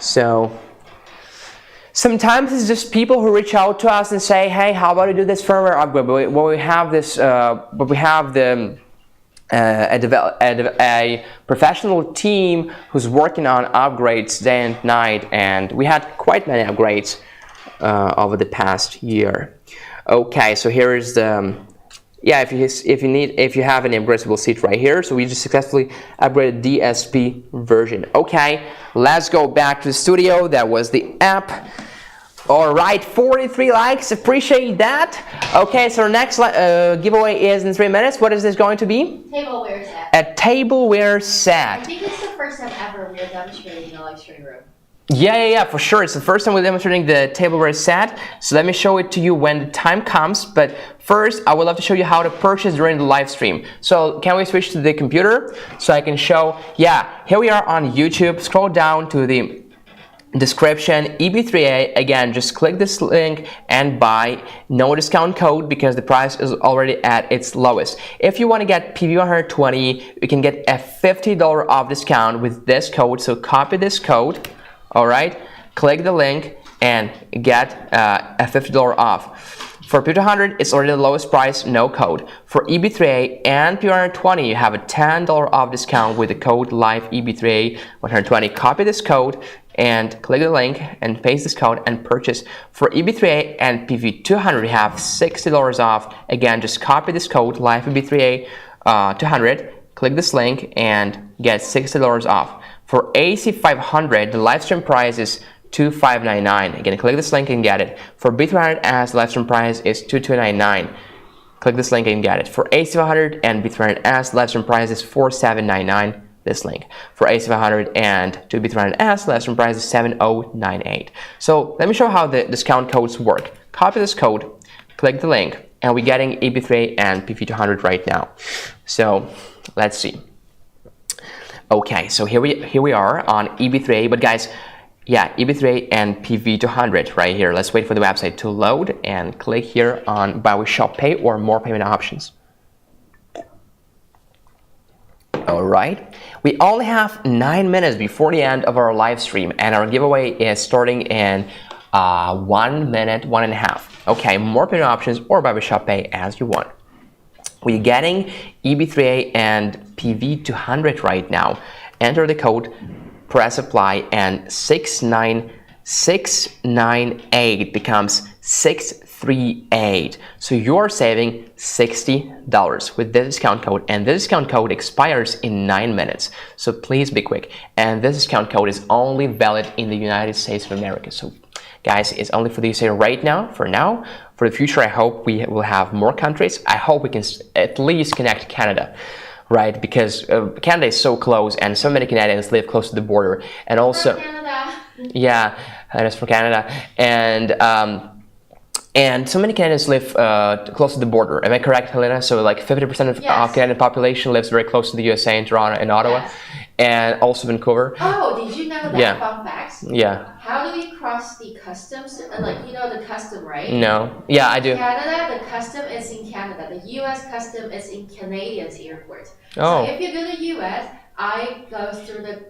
So sometimes it's just people who reach out to us and say, hey, how about you do this firmware upgrade? But we have this, a professional team who's working on upgrades day and night, and we had quite many upgrades over the past year. Okay, so here is the yeah, if you have an upgradable seat right here, so we just successfully upgraded DSP version. Okay, let's go back to the studio. That was the app. All right, 43 likes, appreciate that. Okay, so our next giveaway is in 3 minutes. What is this going to be? Tableware set. A tableware set. I think it's the first time ever we're demonstrating in a live stream room. Yeah, for sure. It's the first time we're demonstrating the tableware set. So let me show it to you when the time comes. But first, I would love to show you how to purchase during the live stream. So can we switch to the computer so I can show? Yeah, here we are on YouTube. Scroll down to the description, EB3A. Again, just click this link and buy. No discount code because the price is already at its lowest. If you want to get PV120, you can get a $50 off discount with this code. So copy this code. All right, click the link and get a $50 off. For P200, it's already the lowest price, no code. For EB3A and P120, you have a $10 off discount with the code LIVEEB3A120. Copy this code and click the link and paste this code and purchase. For EB3A and PV200, you have $60 off. Again, just copy this code LIVEEB3A200, click this link and get $60 off. For AC500, the live stream price is $2599. Again, click this link and get it. For B300S, the live stream price is $2299. Click this link and get it. For AC500 and B300S, the live stream price is $4799. This link. For AC500 and B300S, the live stream price is $7098. So let me show how the discount codes work. Copy this code, click the link, and we're getting EB3 and PV200 right now. So let's see. Okay, so here we are on EB3A, but guys, yeah, EB3A and PV200 right here. Let's wait for the website to load and click here on Buy with Shop Pay or more payment options. All right, we only have 9 minutes before the end of our live stream, and our giveaway is starting in 1 minute, 1.5. Okay, more payment options or Buy with Shop Pay as you want. We're getting EB3A and PV200 right now. Enter the code, press apply, and 69698 becomes 638. So you're saving $60 with this discount code, and this discount code expires in 9 minutes. So please be quick. And this discount code is only valid in the United States of America. So guys, it's only for the USA right now, for now. For the future, I hope we will have more countries. I hope we can at least connect Canada, right? Because Canada is so close and so many Canadians live close to the border. And also, Canada. Yeah, that is for Canada. And so many Canadians live close to the border. Am I correct, Helena? So like 50% of Canadian population lives very close to the USA in Toronto and Ottawa. Yes. And also Vancouver. Oh, did you know that fun facts? Yeah. How do we cross the customs? Like, you know the custom, right? No. Yeah, I do. Canada, the custom is in Canada. The US custom is in Canadians airport. Oh. So if you go to US, I go through the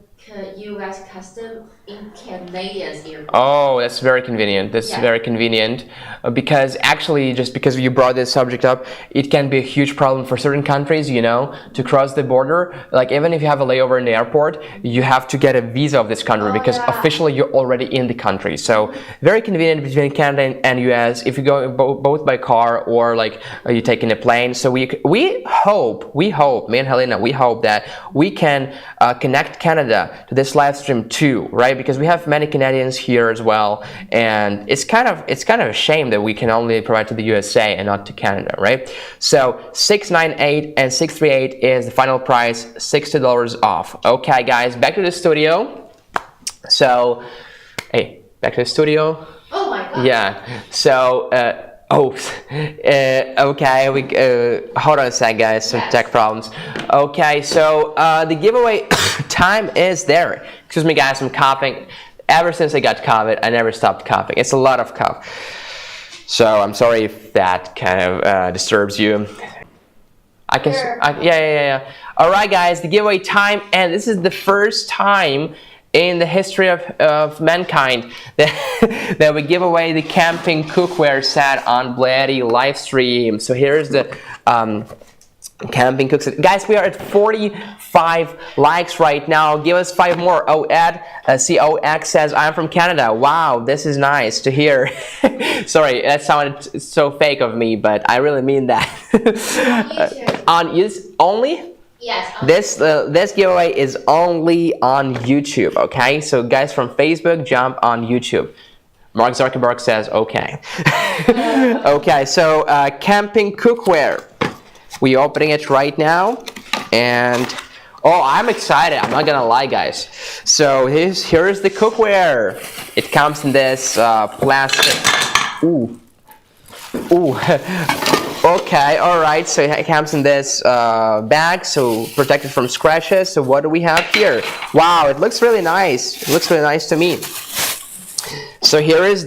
US custom in Canadians airport. Oh, that's very convenient. That's very convenient because actually, just because you brought this subject up, it can be a huge problem for certain countries, you know, to cross the border. Like even if you have a layover in the airport, you have to get a visa of this country because officially you're already in the country. So very convenient between Canada and US if you go both by car or like you taking a plane. So we hope, me and Helena, we hope that we can connect Canada to this live stream too, right? Because we have many Canadians here as well, and it's kind of a shame that we can only provide to the USA and not to Canada, right? So 698 and 638 is the final price, $60 off. Okay, guys, back to the studio. So, hey, back to the studio. Oh my God. Yeah. So. Okay, hold on a sec, guys, some tech problems. Okay, so the giveaway time is there. Excuse me, guys, I'm coughing. Ever since I got COVID, I never stopped coughing. It's a lot of cough. So I'm sorry if that kind of disturbs you. Yeah. All right, guys, the giveaway time, and this is the first time in the history of mankind that we give away the camping cookware set on BLUETTI live stream. So here's the Camping cooks. Guys, we are at 45 likes right now. Give us 5 more. Oh, Ed COX says, I'm from Canada. Wow, this is nice to hear. Sorry, that sounded so fake of me, but I really mean that. On YouTube only? Yes. This giveaway is only on YouTube, okay? So guys from Facebook, jump on YouTube. Mark Zuckerberg says, okay. Okay, so camping cookware. We're opening it right now, and oh, I'm excited. I'm not gonna lie, guys. So here's the cookware. It comes in this plastic. Ooh. Okay, all right. So it comes in this bag, so protected from scratches. So what do we have here? Wow, it looks really nice. It looks really nice to me. So here's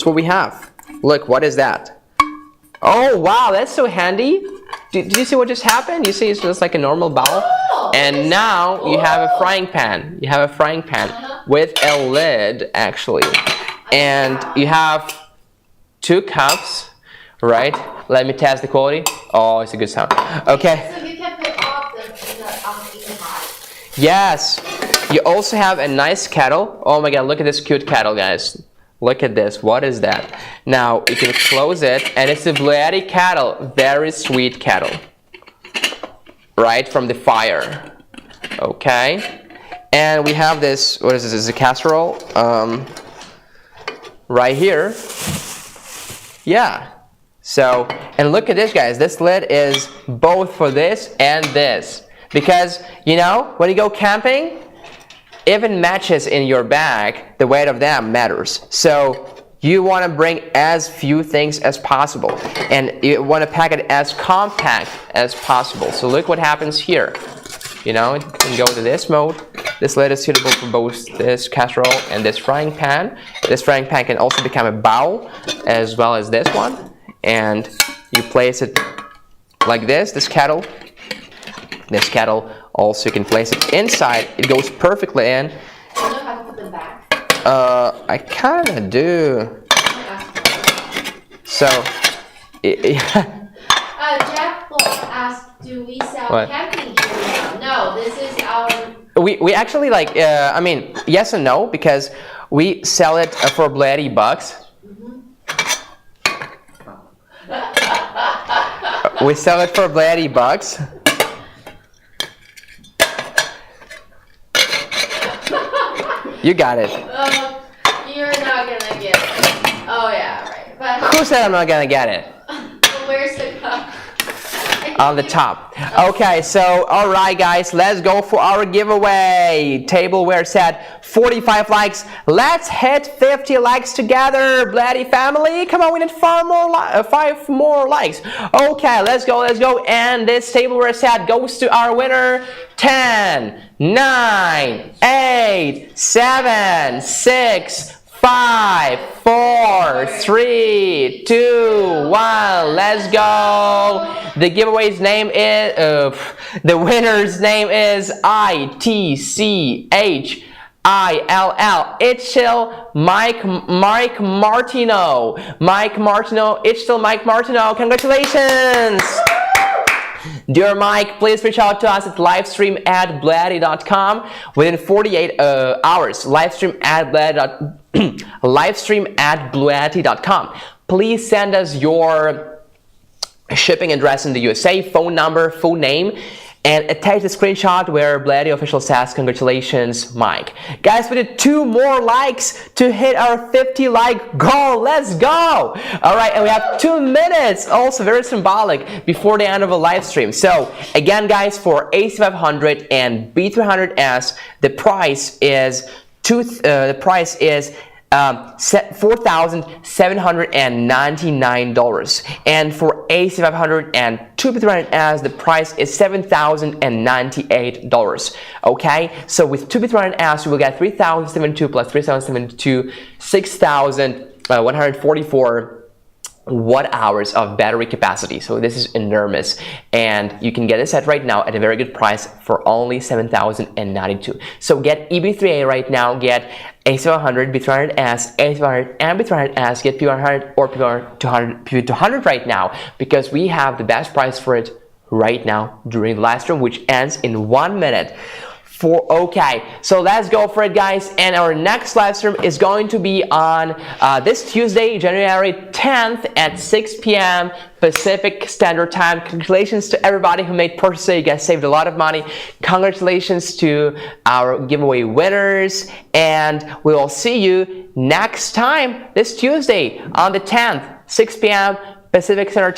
what we have. Look, what is that? Oh wow, that's so handy. Did you see what just happened? You see it's just like a normal bowl. Oh, and now you have a frying pan. You have a frying pan with a lid, actually. And you have 2 cups, right? Let me test the quality. Oh, it's a good sound. Okay. So you can put off the hot. Yes. You also have a nice kettle. Oh my god, look at this cute kettle, guys. Look at this. What is that? Now you can close it, and it's a BLUETTI kettle. Very sweet kettle. Right from the fire. Okay. And we have this. What is this? This is a casserole. Right here. Yeah. So, and look at this, guys. This lid is both for this and this, because you know when you go camping, even matches in your bag, the weight of them matters. So you want to bring as few things as possible, and you want to pack it as compact as possible. So look what happens here. You know, you can go to this mode. This lid is suitable for both this casserole and this frying pan. This frying pan can also become a bowl, as well as this one. And you place it like this, this kettle. This kettle also you can place it inside. It goes perfectly in. You know how to put them back? I kind of do. So, Jeff asked, do we sell camping gear now? No, this is our... We actually like, I mean, yes and no, because we sell it for BLUETTI bucks. We sell it for BLUETTI bucks. You got it. You're not gonna get it. Oh yeah, right. But who said I'm not gonna get it? Where's the cup? On the top. Okay, so all right, guys, let's go for our giveaway. Tableware set, 45 likes. Let's hit 50 likes together, BLUETTI family. Come on, we need 5 more likes. Okay, let's go. And this tableware set goes to our winner. 10, 9, 8, 7, 6, 5, 4, 3, 2, 1. Let's go. The giveaway's name is, the winner's name is ITCHILL. Itchill Mike Martino. Itchill Mike Martino. Congratulations. Dear Mike, please reach out to us at livestream@BLUETTI.com within 48 hours. Livestream@BLUETTI.com. Please send us your shipping address in the USA, phone number, full name, and attach the screenshot where BLUETTI official says, congratulations, Mike. Guys, we did 2 more likes to hit our 50 like goal. Let's go. All right, and we have 2 minutes, also very symbolic, before the end of a live stream. So again, guys, for AC500 and B300S, the price is $4,799, and for AC500 and B300S, the price is $7,098. Okay, so with B300S, you will get 3,072 plus 3,072, 6,144 watt-hours of battery capacity. So this is enormous, and you can get this set right now at a very good price for only $7,092. So get EB3A right now, get AC500, B300S, AC500, and B300S, get P100 or P200 right now, because we have the best price for it right now during the live stream, which ends in 1 minute. Okay, so let's go for it, guys. And our next live stream is going to be on this Tuesday, January 10th at 6 p.m. Pacific Standard Time. Congratulations to everybody who made purchases. You guys saved a lot of money. Congratulations to our giveaway winners. And we will see you next time this Tuesday on the 10th, 6 p.m. Pacific Standard Time.